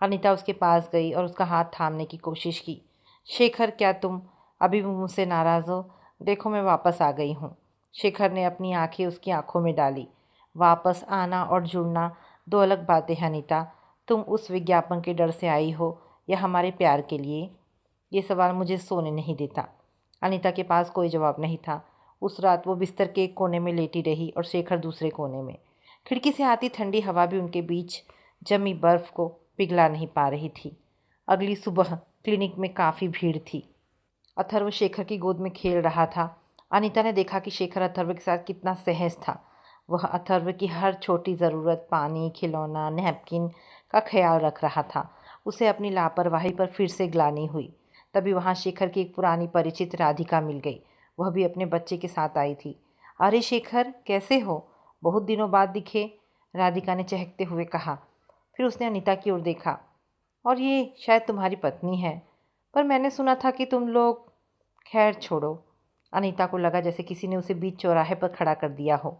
अनीता उसके पास गई और उसका हाथ थामने की कोशिश की। शेखर, क्या तुम अभी भी मुझसे नाराज़ हो? देखो, मैं वापस आ गई हूँ। शेखर ने अपनी आंखें उसकी आंखों में डाली। वापस आना और जुड़ना दो अलग बातें हैं अनीता। तुम उस विज्ञापन के डर से आई हो या हमारे प्यार के लिए? ये सवाल मुझे सोने नहीं देता। अनीता के पास कोई जवाब नहीं था। उस रात वो बिस्तर के एक कोने में लेटी रही और शेखर दूसरे कोने में। खिड़की से आती ठंडी हवा भी उनके बीच जमी बर्फ को पिघला नहीं पा रही थी। अगली सुबह क्लिनिक में काफ़ी भीड़ थी। अथर्व शेखर की गोद में खेल रहा था। अनीता ने देखा कि शेखर अथर्व के साथ कितना सहज था। वह अथर्व की हर छोटी ज़रूरत, पानी, खिलौना, नैपकिन का ख्याल रख रहा था। उसे अपनी लापरवाही पर फिर से ग्लानि हुई। तभी वहाँ शेखर की एक पुरानी परिचित राधिका मिल गई। वह भी अपने बच्चे के साथ आई थी। अरे शेखर, कैसे हो? बहुत दिनों बाद दिखे, राधिका ने चहकते हुए कहा। फिर उसने अनीता की ओर देखा। और ये शायद तुम्हारी पत्नी है, पर मैंने सुना था कि तुम लोग। खैर छोड़ो। अनीता को लगा जैसे किसी ने उसे बीच चौराहे पर खड़ा कर दिया हो।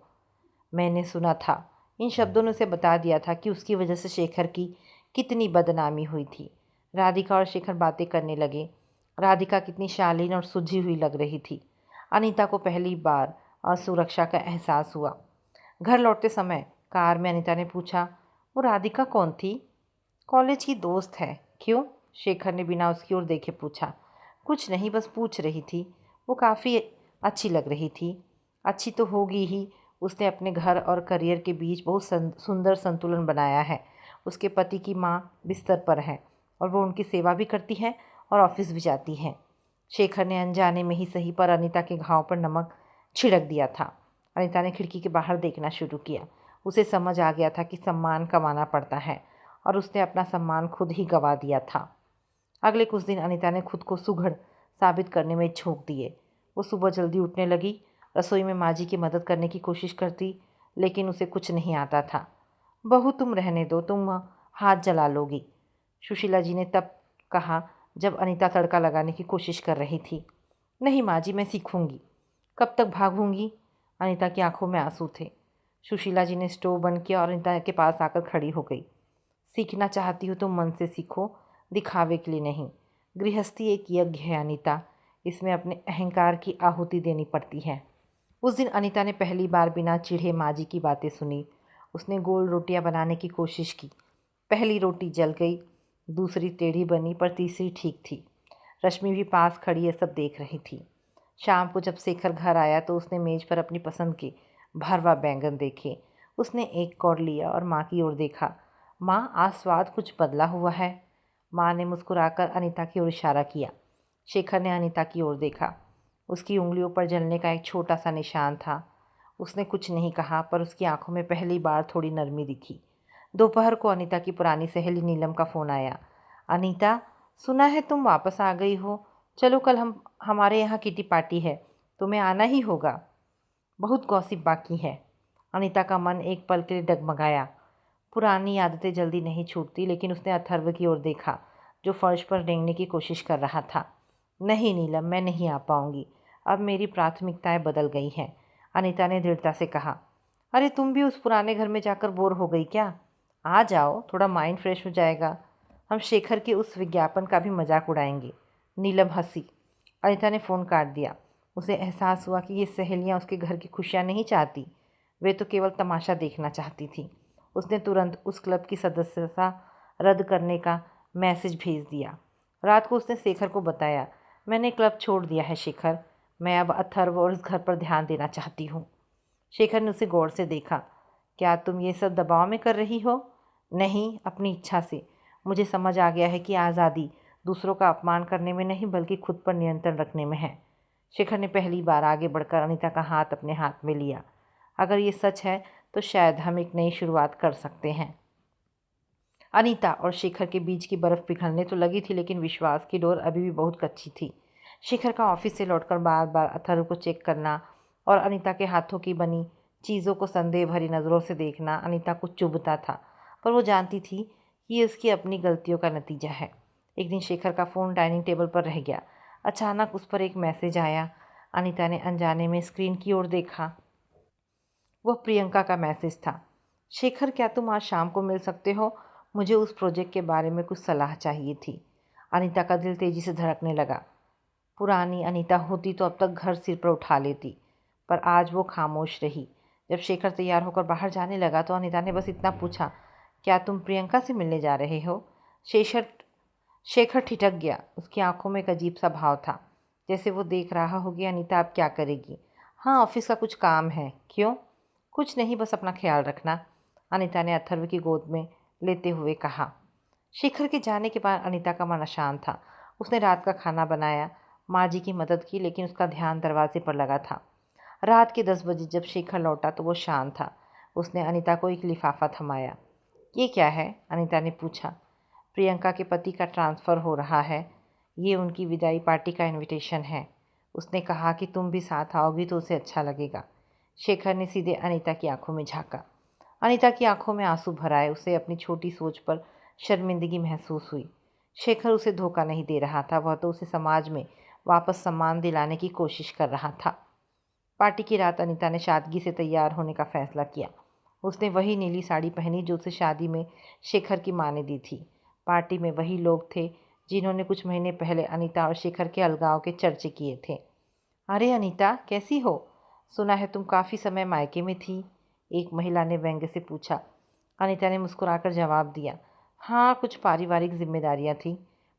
मैंने सुना था। इन शब्दों ने उसे बता दिया था कि उसकी वजह से शेखर की कितनी बदनामी हुई थी। राधिका और शेखर बातें करने लगे। राधिका कितनी शालीन और सुलझी हुई लग रही थी। अनीता को पहली बार असुरक्षा का एहसास हुआ। घर लौटते समय कार में अनीता ने पूछा, वो राधिका कौन थी? कॉलेज की दोस्त है। क्यों? शेखर ने बिना उसकी ओर देखे पूछा। कुछ नहीं, बस पूछ रही थी। वो काफ़ी अच्छी लग रही थी। अच्छी तो होगी ही। उसने अपने घर और करियर के बीच बहुत सुंदर संतुलन बनाया है। उसके पति की माँ बिस्तर पर है और वो उनकी सेवा भी करती है और ऑफिस भी जाती है। शेखर ने अनजाने में ही सही पर अनीता के घाव पर नमक छिड़क दिया था। अनीता ने खिड़की के बाहर देखना शुरू किया। उसे समझ आ गया था कि सम्मान कमाना पड़ता है और उसने अपना सम्मान खुद ही गंवा दिया था। अगले कुछ दिन अनीता ने खुद को सुघड़ साबित करने में झोंक दिए। वो सुबह जल्दी उठने लगी, रसोई में माँ जी की मदद करने की कोशिश करती, लेकिन उसे कुछ नहीं आता था। बहू, तुम रहने दो, तुम हाथ जला लोगी, सुशीला जी ने तब कहा जब अनीता तड़का लगाने की कोशिश कर रही थी। नहीं माँ जी, मैं सीखूंगी। कब तक भागूंगी? अनीता की आंखों में आंसू थे। सुशीला जी ने स्टोव बंद किया और अनीता के पास आकर खड़ी हो गई। सीखना चाहती हो तो मन से सीखो, दिखावे के लिए नहीं। गृहस्थी एक यज्ञ है अनीता, इसमें अपने अहंकार की आहुति देनी पड़ती है। उस दिन अनीता ने पहली बार बिना चिढ़े माँ जी की बातें सुनी। उसने गोल रोटियां बनाने की कोशिश की। पहली रोटी जल गई, दूसरी टेढ़ी बनी, पर तीसरी ठीक थी। रश्मि भी पास खड़ी ये सब देख रही थी। शाम को जब शेखर घर आया तो उसने मेज पर अपनी पसंद के भरवा बैंगन देखे। उसने एक कौर लिया और माँ की ओर देखा। माँ, आज स्वाद कुछ बदला हुआ है। माँ ने मुस्कुराकर अनीता की ओर इशारा किया। शेखर ने अनीता की ओर देखा। उसकी उंगलियों पर जलने का एक छोटा सा निशान था। उसने कुछ नहीं कहा, पर उसकी आंखों में पहली बार थोड़ी नरमी दिखी। दोपहर को अनीता की पुरानी सहेली नीलम का फ़ोन आया। अनीता, सुना है तुम वापस आ गई हो। चलो, कल हमारे यहाँ किटी पार्टी है, तुम्हें आना ही होगा। बहुत गॉसिप बाकी है। अनीता का मन एक पल के लिए डगमगाया। पुरानी आदतें जल्दी नहीं छूटती, लेकिन उसने अथर्व की ओर देखा जो फर्श पर रेंगने की कोशिश कर रहा था। नहीं नीलम, मैं नहीं आ पाऊंगी। अब मेरी प्राथमिकताएं बदल गई हैं, अनीता ने दृढ़ता से कहा। अरे, तुम भी उस पुराने घर में जाकर बोर हो गई क्या? आ जाओ, थोड़ा माइंड फ्रेश हो जाएगा। हम शेखर के उस विज्ञापन का भी मजाक उड़ाएंगे। नीलम हंसी। अनीता ने फ़ोन काट दिया। उसे एहसास हुआ कि ये सहेलियाँ उसके घर की खुशियाँ नहीं चाहती, वे तो केवल तमाशा देखना चाहती थी। उसने तुरंत उस क्लब की सदस्यता रद्द करने का मैसेज भेज दिया। रात को उसने शेखर को बताया, मैंने क्लब छोड़ दिया है शेखर, मैं अब अथर्व और इस घर पर ध्यान देना चाहती हूँ। शेखर ने उसे गौर से देखा। क्या तुम ये सब दबाव में कर रही हो? नहीं, अपनी इच्छा से। मुझे समझ आ गया है कि आज़ादी दूसरों का अपमान करने में नहीं बल्कि खुद पर नियंत्रण रखने में है। शेखर ने पहली बार आगे बढ़कर अनीता का हाथ अपने हाथ में लिया। अगर ये सच है तो शायद हम एक नई शुरुआत कर सकते हैं। अनीता और शेखर के बीच की बर्फ़ पिघलने तो लगी थी, लेकिन विश्वास की डोर अभी भी बहुत कच्ची थी। शेखर का ऑफिस से लौटकर बार बार अथर्व को चेक करना और अनीता के हाथों की बनी चीज़ों को संदेह भरी नज़रों से देखना अनीता को चुभता था, पर वो जानती थी कि ये उसकी अपनी गलतियों का नतीजा है। एक दिन शेखर का फ़ोन डाइनिंग टेबल पर रह गया। अचानक उस पर एक मैसेज आया। अनीता ने अनजाने में स्क्रीन की ओर देखा। वह प्रियंका का मैसेज था। शेखर, क्या तुम आज शाम को मिल सकते हो? मुझे उस प्रोजेक्ट के बारे में कुछ सलाह चाहिए थी। अनीता का दिल तेज़ी से धड़कने लगा। पुरानी अनीता होती तो अब तक घर सिर पर उठा लेती, पर आज वो खामोश रही। जब शेखर तैयार होकर बाहर जाने लगा तो अनीता ने बस इतना पूछा, क्या तुम प्रियंका से मिलने जा रहे हो? शेखर शेखर ठिठक गया। उसकी आंखों में एक अजीब सा भाव था, जैसे वो देख रहा हो कि अनीता अब क्या करेगी। हाँ, ऑफिस का कुछ काम है। क्यों? कुछ नहीं, बस अपना ख्याल रखना, अनीता ने अथर्व की गोद में लेते हुए कहा। शेखर के जाने के बाद अनीता का मन अशांत था। उसने रात का खाना बनाया, माँ जी की मदद की, लेकिन उसका ध्यान दरवाजे पर लगा था। रात के 10 बजे जब शेखर लौटा तो वो शांत था। उसने अनीता को एक लिफाफा थमाया। ये क्या है? अनीता ने पूछा। प्रियंका के पति का ट्रांसफ़र हो रहा है, ये उनकी विदाई पार्टी का इनविटेशन है। उसने कहा कि तुम भी साथ आओगी तो उसे अच्छा लगेगा। शेखर ने सीधे अनीता की आंखों में झांका। अनीता की आंखों में आंसू भर आए। उसे अपनी छोटी सोच पर शर्मिंदगी महसूस हुई। शेखर उसे धोखा नहीं दे रहा था, वह तो उसे समाज में वापस सम्मान दिलाने की कोशिश कर रहा था। पार्टी की रात अनीता ने सादगी से तैयार होने का फैसला किया। उसने वही नीली साड़ी पहनी जो उसे शादी में शेखर की माँ ने दी थी। पार्टी में वही लोग थे जिन्होंने कुछ महीने पहले अनीता और शेखर के अलगाव के चर्चे किए थे। अरे अनीता, कैसी हो? सुना है तुम काफ़ी समय मायके में थी, एक महिला ने व्यंग्य से पूछा। अनीता ने मुस्कुराकर जवाब दिया, हाँ, कुछ पारिवारिक जिम्मेदारियां थी,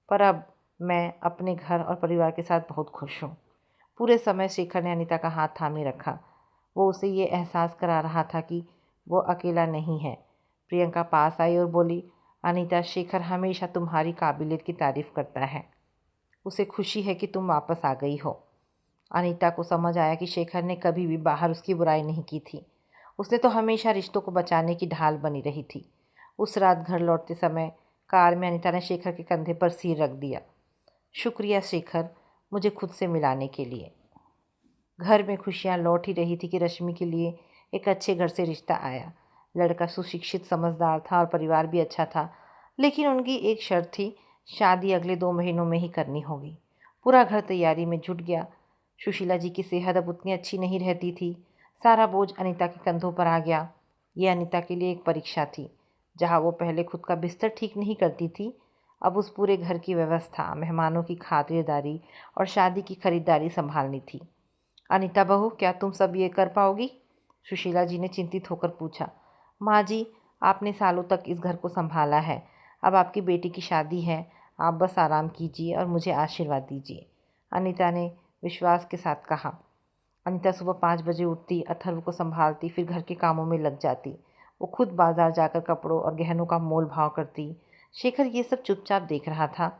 पर अब मैं अपने घर और परिवार के साथ बहुत खुश हूँ। पूरे समय शेखर ने अनीता का हाथ थामे रखा। वो उसे ये एहसास करा रहा था कि वो अकेला नहीं है। प्रियंका पास आई और बोली, अनीता, शेखर हमेशा तुम्हारी काबिलियत की तारीफ़ करता है। उसे खुशी है कि तुम वापस आ गई हो। अनीता को समझ आया कि शेखर ने कभी भी बाहर उसकी बुराई नहीं की थी। उसने तो हमेशा रिश्तों को बचाने की ढाल बनी रही थी। उस रात घर लौटते समय कार में अनीता ने शेखर के कंधे पर सिर रख दिया। शुक्रिया शेखर, मुझे खुद से मिलाने के लिए। घर में खुशियाँ लौट ही रही थी कि रश्मि के लिए एक अच्छे घर से रिश्ता आया। लड़का सुशिक्षित, समझदार था और परिवार भी अच्छा था, लेकिन उनकी एक शर्त थी, शादी अगले 2 महीनों में ही करनी होगी। पूरा घर तैयारी में जुट गया। सुशीला जी की सेहत अब उतनी अच्छी नहीं रहती थी। सारा बोझ अनीता के कंधों पर आ गया। ये अनीता के लिए एक परीक्षा थी। जहाँ वो पहले खुद का बिस्तर ठीक नहीं करती थी, अब उस पूरे घर की व्यवस्था, मेहमानों की खातिरदारी और शादी की खरीदारी संभालनी थी। अनीता बहू, क्या तुम सब ये कर पाओगी? सुशीला जी ने चिंतित होकर पूछा। माँ जी, आपने सालों तक इस घर को संभाला है, अब आपकी बेटी की शादी है, आप बस आराम कीजिए और मुझे आशीर्वाद दीजिए, अनीता ने विश्वास के साथ कहा। अनीता सुबह 5 बजे उठती, अथर्व को संभालती, फिर घर के कामों में लग जाती। वो खुद बाजार जाकर कपड़ों और गहनों का मोल भाव करती। शेखर ये सब चुपचाप देख रहा था।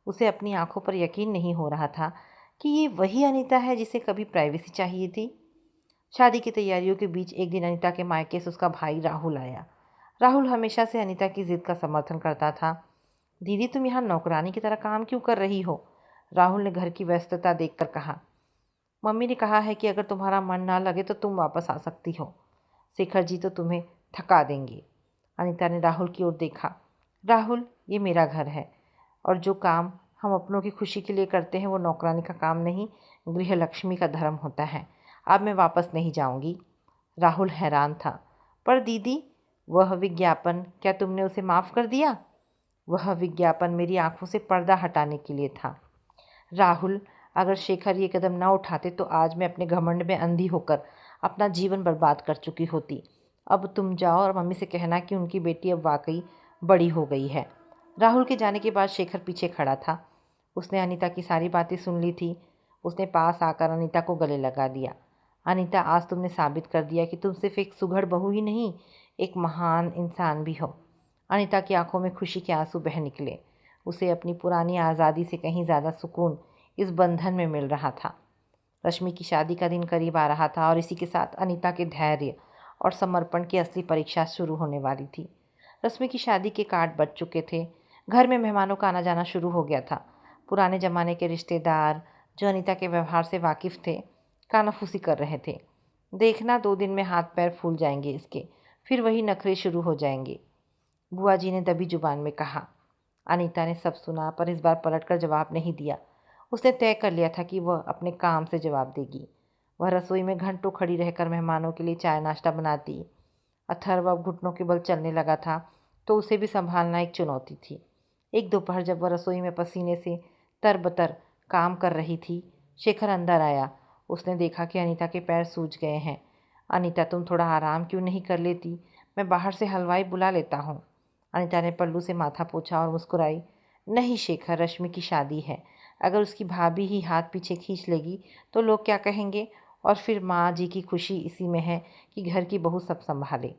उसे अपनी आंखों पर यकीन नहीं हो रहा था कि ये वही अनीता है जिसे कभी प्राइवेसी चाहिए थी। शादी की तैयारियों के बीच एक दिन अनीता के मायके से उसका भाई राहुल आया। राहुल हमेशा से अनीता की ज़िद का समर्थन करता था। दीदी, तुम यहाँ नौकरानी की तरह काम क्यों कर रही हो? राहुल ने घर की व्यस्तता देखकर कहा। मम्मी ने कहा है कि अगर तुम्हारा मन ना लगे तो तुम वापस आ सकती हो। शेखर जी तो तुम्हें थका देंगे। अनीता ने राहुल की ओर देखा। राहुल, ये मेरा घर है और जो काम हम अपनों की खुशी के लिए करते हैं वो नौकरानी का काम नहीं, गृहलक्ष्मी का धर्म होता है। अब मैं वापस नहीं जाऊंगी। राहुल हैरान था। पर दीदी, वह विज्ञापन, क्या तुमने उसे माफ़ कर दिया? वह विज्ञापन मेरी आंखों से पर्दा हटाने के लिए था। राहुल, अगर शेखर ये कदम न उठाते तो आज मैं अपने घमंड में अंधी होकर अपना जीवन बर्बाद कर चुकी होती। अब तुम जाओ और मम्मी से कहना कि उनकी बेटी अब वाकई बड़ी हो गई है। राहुल के जाने के बाद शेखर पीछे खड़ा था। उसने अनीता की सारी बातें सुन ली थी। उसने पास आकर अनीता को गले लगा दिया। अनीता, आज तुमने साबित कर दिया कि तुम सिर्फ एक सुघड़ बहू ही नहीं, एक महान इंसान भी हो। अनीता की आंखों में खुशी के आंसू बह निकले। उसे अपनी पुरानी आज़ादी से कहीं ज़्यादा सुकून इस बंधन में मिल रहा था। रश्मि की शादी का दिन करीब आ रहा था और इसी के साथ अनीता के धैर्य और समर्पण की असली परीक्षा शुरू होने वाली थी। रश्मि की शादी के कार्ड बच चुके थे। घर में मेहमानों का आना जाना शुरू हो गया था। पुराने ज़माने के रिश्तेदार जो अनीता के व्यवहार से वाकिफ़ थे, कानाफूसी कर रहे थे। देखना, 2 दिन में हाथ पैर फूल जाएंगे इसके, फिर वही नखरे शुरू हो जाएंगे, बुआ जी ने दबी जुबान में कहा। अनीता ने सब सुना पर इस बार पलटकर जवाब नहीं दिया। उसने तय कर लिया था कि वह अपने काम से जवाब देगी। वह रसोई में घंटों खड़ी रहकर मेहमानों के लिए चाय नाश्ता बनाती। अथर्व अब घुटनों के बल चलने लगा था तो उसे भी संभालना एक चुनौती थी। एक दोपहर जब वह रसोई में पसीने से तरबतर काम कर रही थी, शेखर अंदर आया। उसने देखा कि अनीता के पैर सूज गए हैं। अनीता, तुम थोड़ा आराम क्यों नहीं कर लेती? मैं बाहर से हलवाई बुला लेता हूँ। अनीता ने पल्लू से माथा पोंछा और मुस्कुराई। नहीं शेखर, रश्मि की शादी है। अगर उसकी भाभी ही हाथ पीछे खींच लेगी तो लोग क्या कहेंगे? और फिर माँ जी की खुशी इसी में है कि घर की बहू सब संभाले।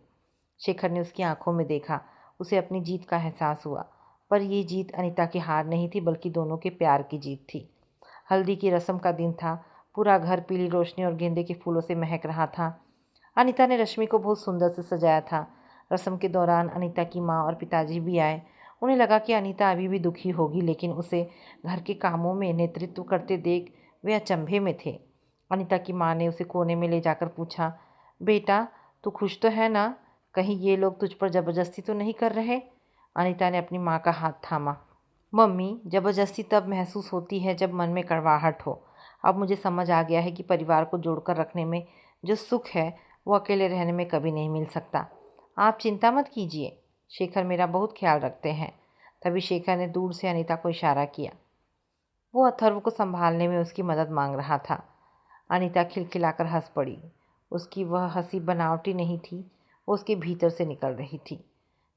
शेखर ने उसकी आंखों में देखा। उसे अपनी जीत का एहसास हुआ। पर यह जीत अनीता की हार नहीं थी, बल्कि दोनों के प्यार की जीत थी। हल्दी की रस्म का दिन था। पूरा घर पीली रोशनी और गेंदे के फूलों से महक रहा था। अनीता ने रश्मि को बहुत सुंदर से सजाया था। रस्म के दौरान अनीता की माँ और पिताजी भी आए। उन्हें लगा कि अनीता अभी भी दुखी होगी, लेकिन उसे घर के कामों में नेतृत्व करते देख वे अचंभे में थे। अनीता की माँ ने उसे कोने में ले जाकर पूछा, बेटा तू खुश तो है ना? कहीं ये लोग तुझ पर ज़बरदस्ती तो नहीं कर रहे? अनीता ने अपनी माँ का हाथ थामा। मम्मी, ज़बरदस्ती तब महसूस होती है जब मन में कड़वाहट हो। अब मुझे समझ आ गया है कि परिवार को जोड़कर रखने में जो सुख है वो अकेले रहने में कभी नहीं मिल सकता। आप चिंता मत कीजिए, शेखर मेरा बहुत ख्याल रखते हैं। तभी शेखर ने दूर से अनीता को इशारा किया। वो अथर्व को संभालने में उसकी मदद मांग रहा था। अनीता खिलखिलाकर हंस पड़ी। उसकी वह हंसी बनावटी नहीं थी, वो उसके भीतर से निकल रही थी।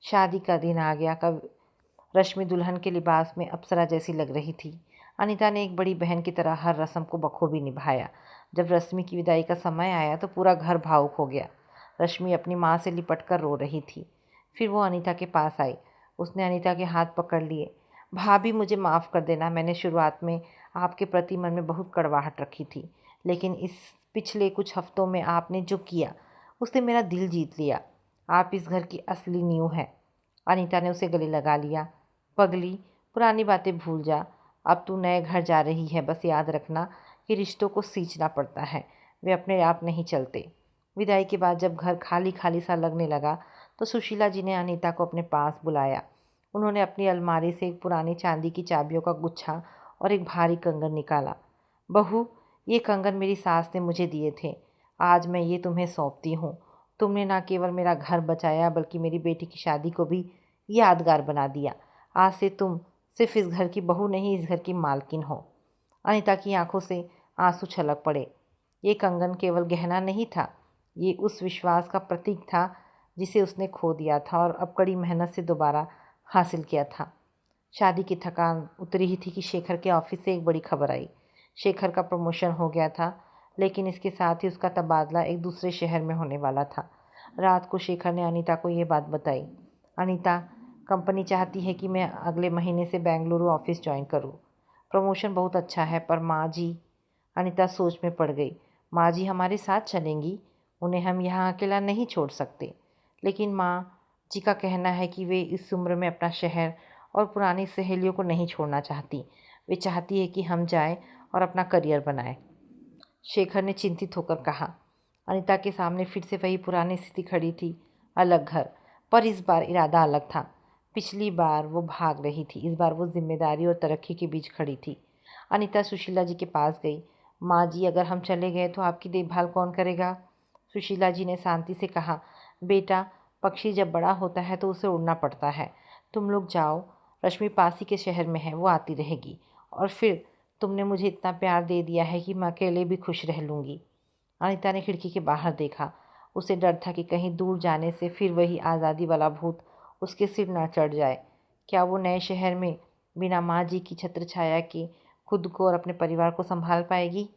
शादी का दिन आ गया। कब रश्मि दुल्हन के लिबास में अप्सरा जैसी लग रही थी। अनीता ने एक बड़ी बहन की तरह हर रस्म को बखूबी निभाया। जब रश्मि की विदाई का समय आया तो पूरा घर भावुक हो गया। रश्मि अपनी माँ से लिपट कर रो रही थी। फिर वो अनीता के पास आई। उसने अनीता के हाथ पकड़ लिए। भाभी, मुझे माफ़ कर देना। मैंने शुरुआत में आपके प्रति मन में बहुत कड़वाहट रखी थी, लेकिन इस पिछले कुछ हफ्तों में आपने जो किया उसने मेरा दिल जीत लिया। आप इस घर की असली नींव हैं। अनीता ने उसे गले लगा लिया। पगली, पुरानी बातें भूल जा। अब तू नए घर जा रही है। बस याद रखना कि रिश्तों को सींचना पड़ता है, वे अपने आप नहीं चलते। विदाई के बाद जब घर खाली खाली सा लगने लगा तो सुशीला जी ने अनीता को अपने पास बुलाया। उन्होंने अपनी अलमारी से एक पुरानी चांदी की चाबियों का गुच्छा और एक भारी कंगन निकाला। बहू, ये कंगन मेरी सास ने मुझे दिए थे। आज मैं ये तुम्हें सौंपती हूँ। तुमने न केवल मेरा घर बचाया बल्कि मेरी बेटी की शादी को भी यादगार बना दिया। आज से तुम सिर्फ इस घर की बहू नहीं, इस घर की मालकिन हो। अनीता की आंखों से आंसू छलक पड़े। ये कंगन केवल गहना नहीं था, ये उस विश्वास का प्रतीक था जिसे उसने खो दिया था और अब कड़ी मेहनत से दोबारा हासिल किया था। शादी की थकान उतरी ही थी कि शेखर के ऑफिस से एक बड़ी खबर आई। शेखर का प्रमोशन हो गया था, लेकिन इसके साथ ही उसका तबादला एक दूसरे शहर में होने वाला था। रात को शेखर ने अनीता को ये बात बताई। अनीता, कंपनी चाहती है कि मैं अगले महीने से बेंगलुरु ऑफिस ज्वाइन करूँ। प्रमोशन बहुत अच्छा है, पर माँ जी। अनीता सोच में पड़ गई। माँ जी हमारे साथ चलेंगी, उन्हें हम यहाँ अकेला नहीं छोड़ सकते। लेकिन माँ जी का कहना है कि वे इस उम्र में अपना शहर और पुरानी सहेलियों को नहीं छोड़ना चाहती। वे चाहती है कि हम जाएं और अपना करियर बनाएं। शेखर ने चिंतित होकर कहा। अनीता के सामने फिर से वही पुरानी स्थिति खड़ी थी। अलग घर, पर इस बार इरादा अलग था। पिछली बार वो भाग रही थी, इस बार वो जिम्मेदारी और तरक्की के बीच खड़ी थी। अनीता सुशीला जी के पास गई। माँ जी, अगर हम चले गए तो आपकी देखभाल कौन करेगा? सुशीला जी ने शांति से कहा, बेटा, पक्षी जब बड़ा होता है तो उसे उड़ना पड़ता है। तुम लोग जाओ, रश्मि पास ही के शहर में है, वो आती रहेगी। और फिर तुमने मुझे इतना प्यार दे दिया है कि मैं अकेले भी खुश रह लूँगी। अनीता ने खिड़की के बाहर देखा। उसे डर था कि कहीं दूर जाने से फिर वही आज़ादी वाला भूत उसके सिर न चढ़ जाए। क्या वो नए शहर में बिना माँ जी की छत्र छाया के खुद को और अपने परिवार को संभाल पाएगी?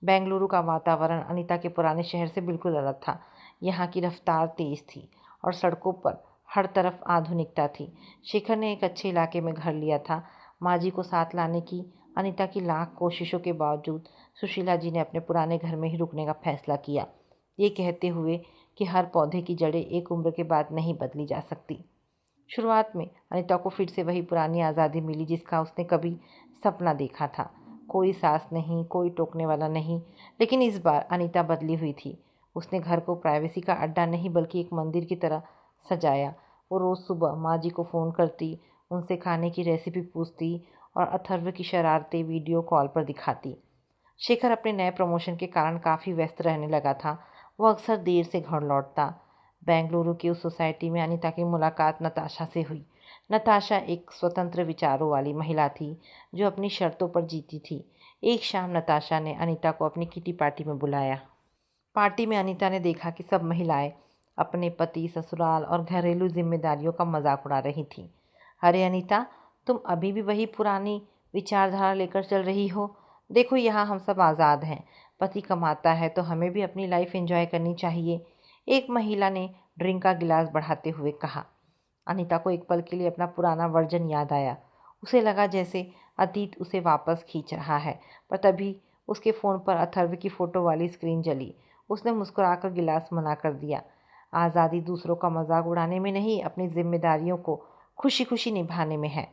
बेंगलुरु का वातावरण अनीता के पुराने शहर से बिल्कुल अलग था। यहाँ की रफ्तार तेज थी और सड़कों पर हर तरफ आधुनिकता थी। शेखर ने एक अच्छे इलाके में घर लिया था। माँ जी को साथ लाने की अनीता की लाख कोशिशों के बावजूद सुशीला जी ने अपने पुराने घर में ही रुकने का फैसला किया, ये कहते हुए कि हर पौधे की जड़ें एक उम्र के बाद नहीं बदली जा सकती। शुरुआत में अनीता को फिर से वही पुरानी आज़ादी मिली जिसका उसने कभी सपना देखा था। कोई सास नहीं, कोई टोकने वाला नहीं, लेकिन इस बार अनीता बदली हुई थी। उसने घर को प्राइवेसी का अड्डा नहीं बल्कि एक मंदिर की तरह सजाया। वो रोज़ सुबह माँ जी को फ़ोन करती, उनसे खाने की रेसिपी पूछती और अथर्व की शरारतें वीडियो कॉल पर दिखाती। शेखर अपने नए प्रमोशन के कारण काफ़ी व्यस्त रहने लगा था। वो अक्सर देर से घर लौटता। बेंगलुरु की उस सोसाइटी में अनीता की मुलाकात नताशा से हुई। नताशा एक स्वतंत्र विचारों वाली महिला थी जो अपनी शर्तों पर जीती थी। एक शाम नताशा ने अनीता को अपनी किटी पार्टी में बुलाया। पार्टी में अनीता ने देखा कि सब महिलाएं अपने पति, ससुराल और घरेलू जिम्मेदारियों का मजाक उड़ा रही थीं। अरे अनीता, तुम अभी भी वही पुरानी विचारधारा लेकर चल रही हो। देखो, यहाँ हम सब आज़ाद हैं। पति कमाता है तो हमें भी अपनी लाइफ एंजॉय करनी चाहिए, एक महिला ने ड्रिंक का गिलास बढ़ाते हुए कहा। अनीता को एक पल के लिए अपना पुराना वर्जन याद आया। उसे लगा जैसे अतीत उसे वापस खींच रहा है, पर तभी उसके फ़ोन पर अथर्व की फ़ोटो वाली स्क्रीन जली। उसने मुस्कुराकर गिलास मना कर दिया। आज़ादी दूसरों का मजाक उड़ाने में नहीं, अपनी जिम्मेदारियों को खुशी खुशी निभाने में है।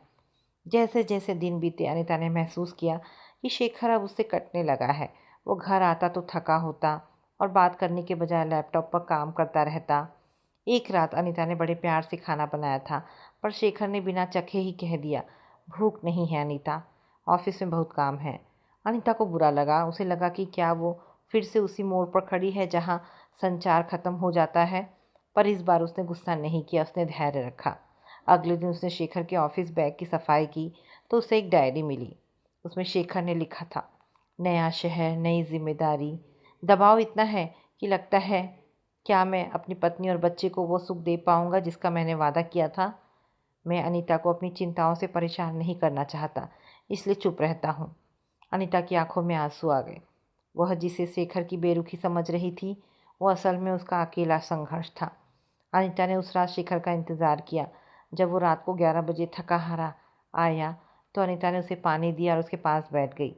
जैसे जैसे दिन बीते अनीता ने महसूस किया कि शेखर अब उससे कटने लगा है। वो घर आता तो थका होता और बात करने के बजाय लैपटॉप पर काम करता रहता। एक रात अनीता ने बड़े प्यार से खाना बनाया था, पर शेखर ने बिना चखे ही कह दिया, भूख नहीं है अनीता, ऑफिस में बहुत काम है। अनीता को बुरा लगा। उसे लगा कि क्या वो फिर से उसी मोड़ पर खड़ी है जहाँ संचार खत्म हो जाता है। पर इस बार उसने गुस्सा नहीं किया, उसने धैर्य रखा। अगले दिन उसने शेखर के ऑफिस बैग की सफाई की तो उसे एक डायरी मिली। उसमें शेखर ने लिखा था, नया शहर, नई जिम्मेदारी। दबाव इतना है कि लगता है क्या मैं अपनी पत्नी और बच्चे को वो सुख दे पाऊंगा जिसका मैंने वादा किया था। मैं अनीता को अपनी चिंताओं से परेशान नहीं करना चाहता, इसलिए चुप रहता हूँ। अनीता की आंखों में आंसू आ गए। वह जिसे शेखर की बेरुखी समझ रही थी, वो असल में उसका अकेला संघर्ष था। अनीता ने उस रात शेखर का इंतज़ार किया। जब वो रात को 11 बजे थका हारा आया तो अनीता ने उसे पानी दिया और उसके पास बैठ गई।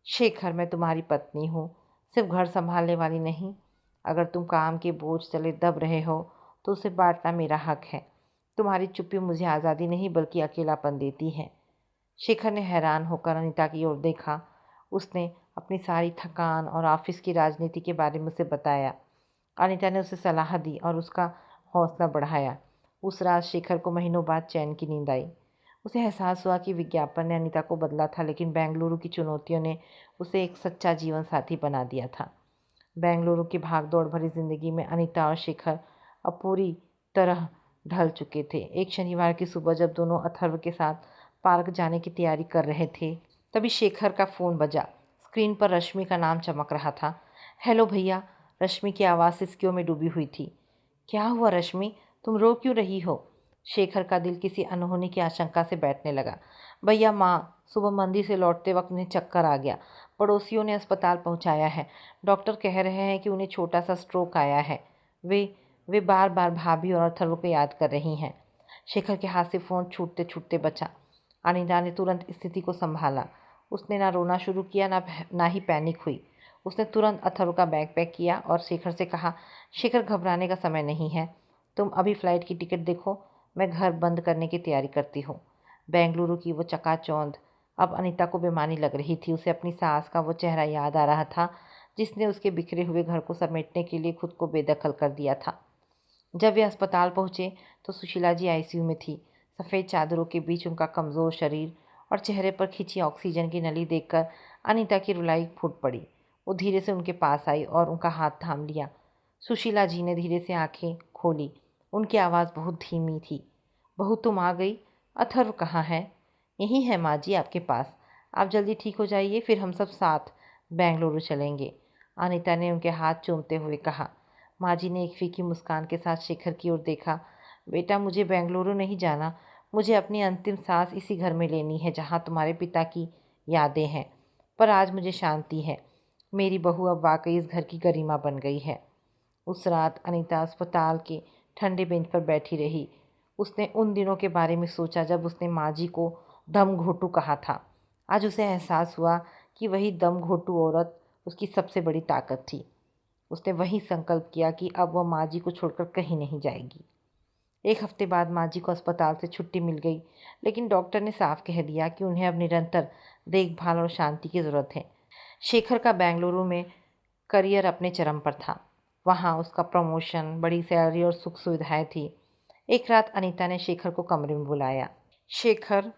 शेखर, मैं तुम्हारी पत्नी हूँ, सिर्फ घर संभालने वाली नहीं। अगर तुम काम के बोझ तले दब रहे हो तो उसे बांटना मेरा हक है। तुम्हारी चुप्पी मुझे आज़ादी नहीं बल्कि अकेलापन देती है। शेखर ने हैरान होकर अनीता की ओर देखा। उसने अपनी सारी थकान और ऑफिस की राजनीति के बारे में उसे बताया। अनीता ने उसे सलाह दी और उसका हौसला बढ़ाया। उस रात शेखर को महीनों बाद चैन की नींद आई। उसे एहसास हुआ कि विज्ञापन ने अनीता को बदला था, लेकिन बेंगलुरु की चुनौतियों ने उसे एक सच्चा जीवन साथी बना दिया था। बेंगलुरु की भागदौड़ भरी जिंदगी में अनीता और शेखर अब पूरी तरह ढल चुके थे। एक शनिवार की सुबह जब दोनों अथर्व के साथ पार्क जाने की तैयारी कर रहे थे, तभी शेखर का फ़ोन बजा। स्क्रीन पर रश्मि का नाम चमक रहा था। हेलो भैया। रश्मि की आवाज़ सिसकियों में डूबी हुई थी। क्या हुआ रश्मि, तुम रो क्यों रही हो? शेखर का दिल किसी अनहोनी की आशंका से बैठने लगा। भैया, माँ सुबह मंदिर से लौटते वक्त उन्हें चक्कर आ गया। पड़ोसियों ने अस्पताल पहुंचाया है। डॉक्टर कह रहे हैं कि उन्हें छोटा सा स्ट्रोक आया है। वे वे बार बार भाभी और अथर्व को याद कर रही हैं। शेखर के हाथ से फ़ोन छूटते छूटते बचा। अनिता ने तुरंत स्थिति को संभाला। उसने ना रोना शुरू किया ना ही पैनिक हुई। उसने तुरंत अथर्व का बैग पैक किया और शेखर से कहा, शेखर, घबराने का समय नहीं है। तुम अभी फ़्लाइट की टिकट देखो, मैं घर बंद करने की तैयारी करती हूँ। बेंगलुरु की वो चकाचौंध अब अनीता को बेमानी लग रही थी। उसे अपनी सास का वो चेहरा याद आ रहा था जिसने उसके बिखरे हुए घर को समेटने के लिए खुद को बेदखल कर दिया था। जब वे अस्पताल पहुंचे तो सुशीला जी आईसीयू में थी। सफ़ेद चादरों के बीच उनका कमज़ोर शरीर और चेहरे पर खिंची ऑक्सीजन की नली देखकर अनीता की रुलाई फूट पड़ी। वो धीरे से उनके पास आई और उनका हाथ थाम लिया। सुशीला जी ने धीरे से आंखें खोली। उनकी आवाज़ बहुत धीमी थी। बहू, तुम आ गई। अथर्व कहाँ है? यही है माँ जी, आपके पास। आप जल्दी ठीक हो जाइए, फिर हम सब साथ बेंगलुरु चलेंगे, अनीता ने उनके हाथ चूमते हुए कहा। माँ जी ने एक फीकी मुस्कान के साथ शेखर की ओर देखा। बेटा, मुझे बेंगलुरु नहीं जाना। मुझे अपनी अंतिम सांस इसी घर में लेनी है जहाँ तुम्हारे पिता की यादें हैं। पर आज मुझे शांति है। मेरी बहू अब वाकई इस घर की गरिमा बन गई है। उस रात अनीता अस्पताल के ठंडे बेंच पर बैठी रही। उसने उन दिनों के बारे में सोचा जब उसने माँ जी को दम घोटू कहा था। आज उसे एहसास हुआ कि वही दम घोटू औरत उसकी सबसे बड़ी ताकत थी। उसने वही संकल्प किया कि अब वह माँ जी को छोड़कर कहीं नहीं जाएगी। एक हफ्ते बाद माँ जी को अस्पताल से छुट्टी मिल गई, लेकिन डॉक्टर ने साफ कह दिया कि उन्हें अब निरंतर देखभाल और शांति की ज़रूरत है। शेखर का बेंगलुरु में करियर अपने चरम पर था। वहाँ उसका प्रमोशन, बड़ी सैलरी और सुख सुविधाएं थी। एक रात अनीता ने शेखर को कमरे में बुलाया। शेखर,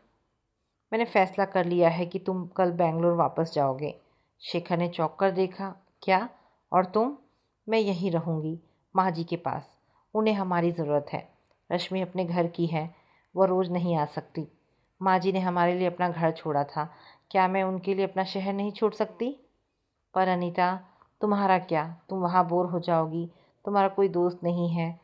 मैंने फैसला कर लिया है कि तुम कल बेंगलुरु वापस जाओगे। शेखर ने चौंक कर देखा। क्या? और तुम? मैं यहीं रहूँगी, माँ जी के पास। उन्हें हमारी ज़रूरत है। रश्मि अपने घर की है, वह रोज़ नहीं आ सकती। माँ जी ने हमारे लिए अपना घर छोड़ा था, क्या मैं उनके लिए अपना शहर नहीं छोड़ सकती? पर अनीता, तुम्हारा क्या? तुम वहाँ बोर हो जाओगी। तुम्हारा कोई दोस्त नहीं है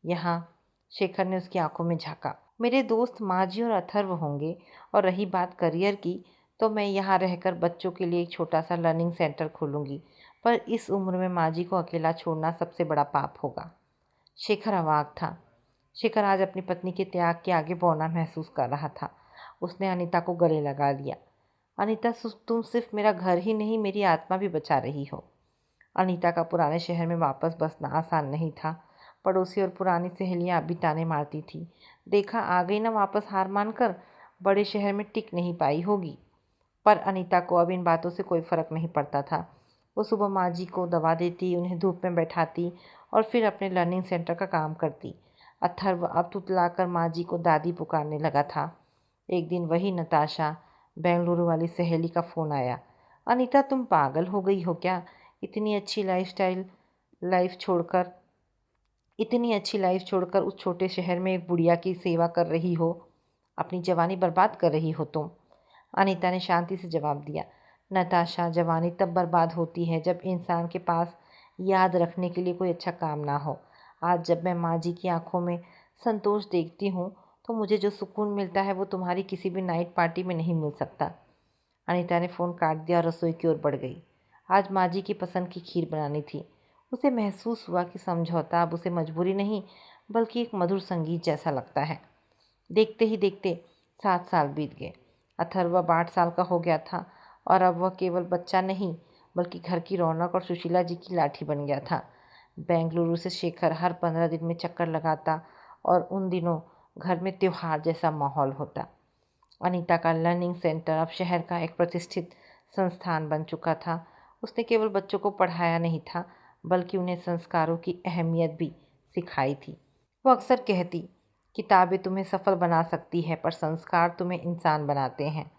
यहाँ। शेखर ने उसकी आंखों में झांका। मेरे दोस्त माँ जी और अथर्व होंगे, और रही बात करियर की, तो मैं यहाँ रहकर बच्चों के लिए एक छोटा सा लर्निंग सेंटर खोलूँगी। पर इस उम्र में माँ जी को अकेला छोड़ना सबसे बड़ा पाप होगा। शेखर अवाक था। शेखर आज अपनी पत्नी के त्याग के आगे बौना महसूस कर रहा था। उसने अनीता को गले लगा लिया। अनीता, तुम सिर्फ मेरा घर ही नहीं, मेरी आत्मा भी बचा रही हो। अनीता का पुराने शहर में वापस बसना आसान नहीं था। पड़ोसी और पुरानी सहेलियां अभी ताने मारती थी। देखा, आ गई ना वापस हार मानकर। बड़े शहर में टिक नहीं पाई होगी। पर अनीता को अब इन बातों से कोई फ़र्क नहीं पड़ता था। वो सुबह माँ जी को दवा देती, उन्हें धूप में बैठाती और फिर अपने लर्निंग सेंटर का काम करती। अथर्व अब तुतलाकर माँ जी को दादी पुकारने लगा था। एक दिन वही नताशा, बेंगलुरु वाली सहेली का फ़ोन आया। अनीता, तुम पागल हो गई हो क्या? इतनी अच्छी लाइफ छोड़कर उस छोटे शहर में एक बुढ़िया की सेवा कर रही हो। अपनी जवानी बर्बाद कर रही हो तुम। अनीता ने शांति से जवाब दिया। नताशा, जवानी तब बर्बाद होती है जब इंसान के पास याद रखने के लिए कोई अच्छा काम ना हो। आज जब मैं माँ जी की आंखों में संतोष देखती हूँ तो मुझे जो सुकून मिलता है वो तुम्हारी किसी भी नाइट पार्टी में नहीं मिल सकता। अनीता ने फ़ोन काट दिया और रसोई की ओर बढ़ गई। आज माँ जी की पसंद की खीर बनानी थी। उसे महसूस हुआ कि समझौता अब उसे मजबूरी नहीं, बल्कि एक मधुर संगीत जैसा लगता है। देखते ही देखते 7 साल बीत गए। अथर्व अब 8 साल का हो गया था और अब वह केवल बच्चा नहीं, बल्कि घर की रौनक और सुशीला जी की लाठी बन गया था। बेंगलुरु से शेखर हर 15 दिन में चक्कर लगाता और उन दिनों घर में त्योहार जैसा माहौल होता। अनीता का लर्निंग सेंटर अब शहर का एक प्रतिष्ठित संस्थान बन चुका था। उसने केवल बच्चों को पढ़ाया नहीं था, बल्कि उन्हें संस्कारों की अहमियत भी सिखाई थी। वो अक्सर कहती, किताबें तुम्हें सफल बना सकती है, पर संस्कार तुम्हें इंसान बनाते हैं।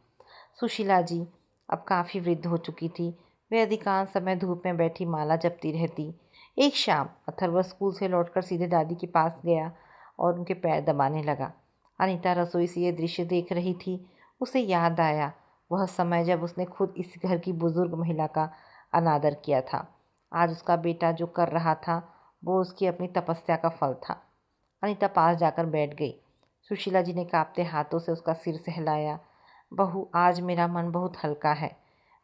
सुशीला जी अब काफ़ी वृद्ध हो चुकी थी। वे अधिकांश समय धूप में बैठी माला जपती रहती। एक शाम अथर्व स्कूल से लौटकर सीधे दादी के पास गया और उनके पैर दबाने लगा। अनीता रसोई से ये दृश्य देख रही थी। उसे याद आया वह समय जब उसने खुद इस घर की बुजुर्ग महिला का अनादर किया था। आज उसका बेटा जो कर रहा था वो उसकी अपनी तपस्या का फल था। अनीता पास जाकर बैठ गई। सुशीला जी ने कांपते हाथों से उसका सिर सहलाया। बहू, आज मेरा मन बहुत हल्का है।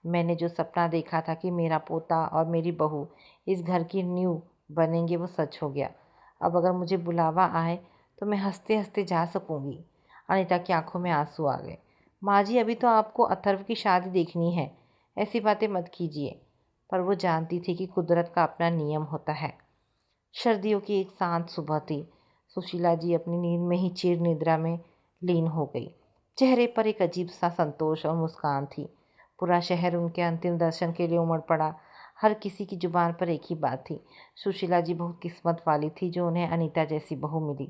मैंने जो सपना देखा था कि मेरा पोता और मेरी बहू इस घर की नींव बनेंगे, वो सच हो गया। अब अगर मुझे बुलावा आए तो मैं हंसते हंसते जा सकूंगी। अनीता की आंखों में आंसू आ गए। माँ जी, अभी तो आपको अथर्व की शादी देखनी है, ऐसी बातें मत कीजिए। पर वो जानती थी कि कुदरत का अपना नियम होता है। सर्दियों की एक शांत सुबह थी। सुशीला जी अपनी नींद में ही चिर निद्रा में लीन हो गई। चेहरे पर एक अजीब सा संतोष और मुस्कान थी। पूरा शहर उनके अंतिम दर्शन के लिए उमड़ पड़ा। हर किसी की जुबान पर एक ही बात थी, सुशीला जी बहुत किस्मत वाली थी जो उन्हें अनीता जैसी बहू मिली।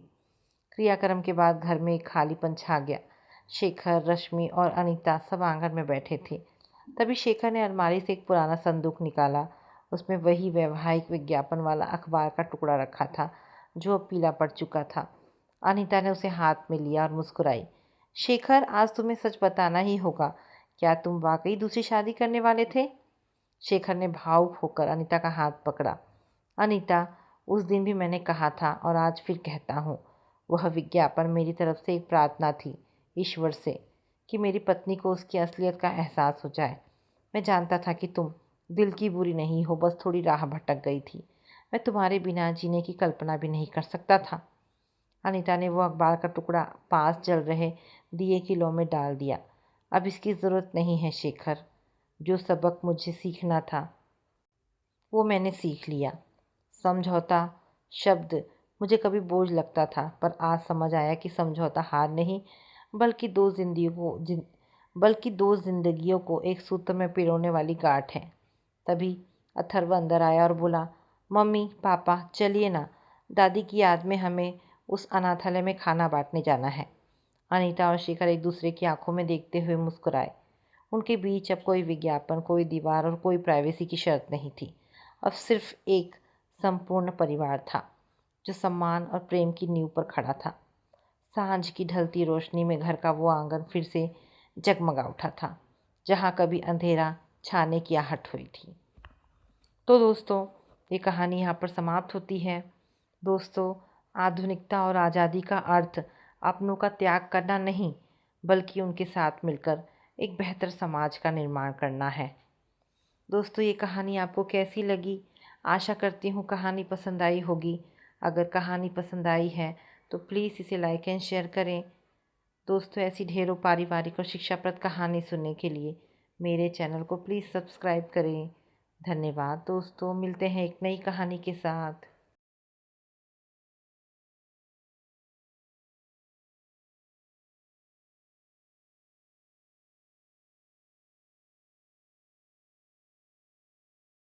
क्रियाक्रम के बाद घर में एक खालीपन छा गया। शेखर, रश्मि और अनीता सब आंगन में बैठे थे। तभी शेखर ने अलमारी से एक पुराना संदूक निकाला। उसमें वही वैवाहिक विज्ञापन वाला अखबार का टुकड़ा रखा था जो अब पीला पड़ चुका था। अनीता ने उसे हाथ में लिया और मुस्कुराई। शेखर, आज तुम्हें सच बताना ही होगा। क्या तुम वाकई दूसरी शादी करने वाले थे? शेखर ने भावुक होकर अनीता का हाथ पकड़ा। अनीता, उस दिन भी मैंने कहा था और आज फिर कहता हूँ, वह विज्ञापन मेरी तरफ से एक प्रार्थना थी ईश्वर से कि मेरी पत्नी को उसकी असलियत का एहसास हो जाए। मैं जानता था कि तुम दिल की बुरी नहीं हो, बस थोड़ी राह भटक गई थी। मैं तुम्हारे बिना जीने की कल्पना भी नहीं कर सकता था। अनीता ने वो अखबार का टुकड़ा पास जल रहे दिए की लौ में डाल दिया। अब इसकी ज़रूरत नहीं है शेखर। जो सबक मुझे सीखना था वो मैंने सीख लिया। समझौता शब्द मुझे कभी बोझ लगता था, पर आज समझ आया कि समझौता हार नहीं, बल्कि दो जिंदगियों को एक सूत्र में पिरोने वाली गांठ है। तभी अथर्व अंदर आया और बोला, मम्मी पापा चलिए ना, दादी की याद में हमें उस अनाथालय में खाना बांटने जाना है। अनीता और शेखर एक दूसरे की आंखों में देखते हुए मुस्कुराए। उनके बीच अब कोई विज्ञापन, कोई दीवार और कोई प्राइवेसी की शर्त नहीं थी। अब सिर्फ एक संपूर्ण परिवार था जो सम्मान और प्रेम की नींव पर खड़ा था। सांझ की ढलती रोशनी में घर का वो आंगन फिर से जगमगा उठा था, जहाँ कभी अंधेरा छाने की आहट हुई थी। तो दोस्तों, ये कहानी यहाँ पर समाप्त होती है। दोस्तों, आधुनिकता और आज़ादी का अर्थ अपनों का त्याग करना नहीं, बल्कि उनके साथ मिलकर एक बेहतर समाज का निर्माण करना है। दोस्तों, ये कहानी आपको कैसी लगी? आशा करती हूँ कहानी पसंद आई होगी। अगर कहानी पसंद आई है तो प्लीज़ इसे लाइक एंड शेयर करें। दोस्तों, ऐसी ढेरों पारिवारिक और शिक्षाप्रद कहानी सुनने के लिए मेरे चैनल को प्लीज़ सब्सक्राइब करें। धन्यवाद दोस्तों, मिलते हैं एक नई कहानी के साथ।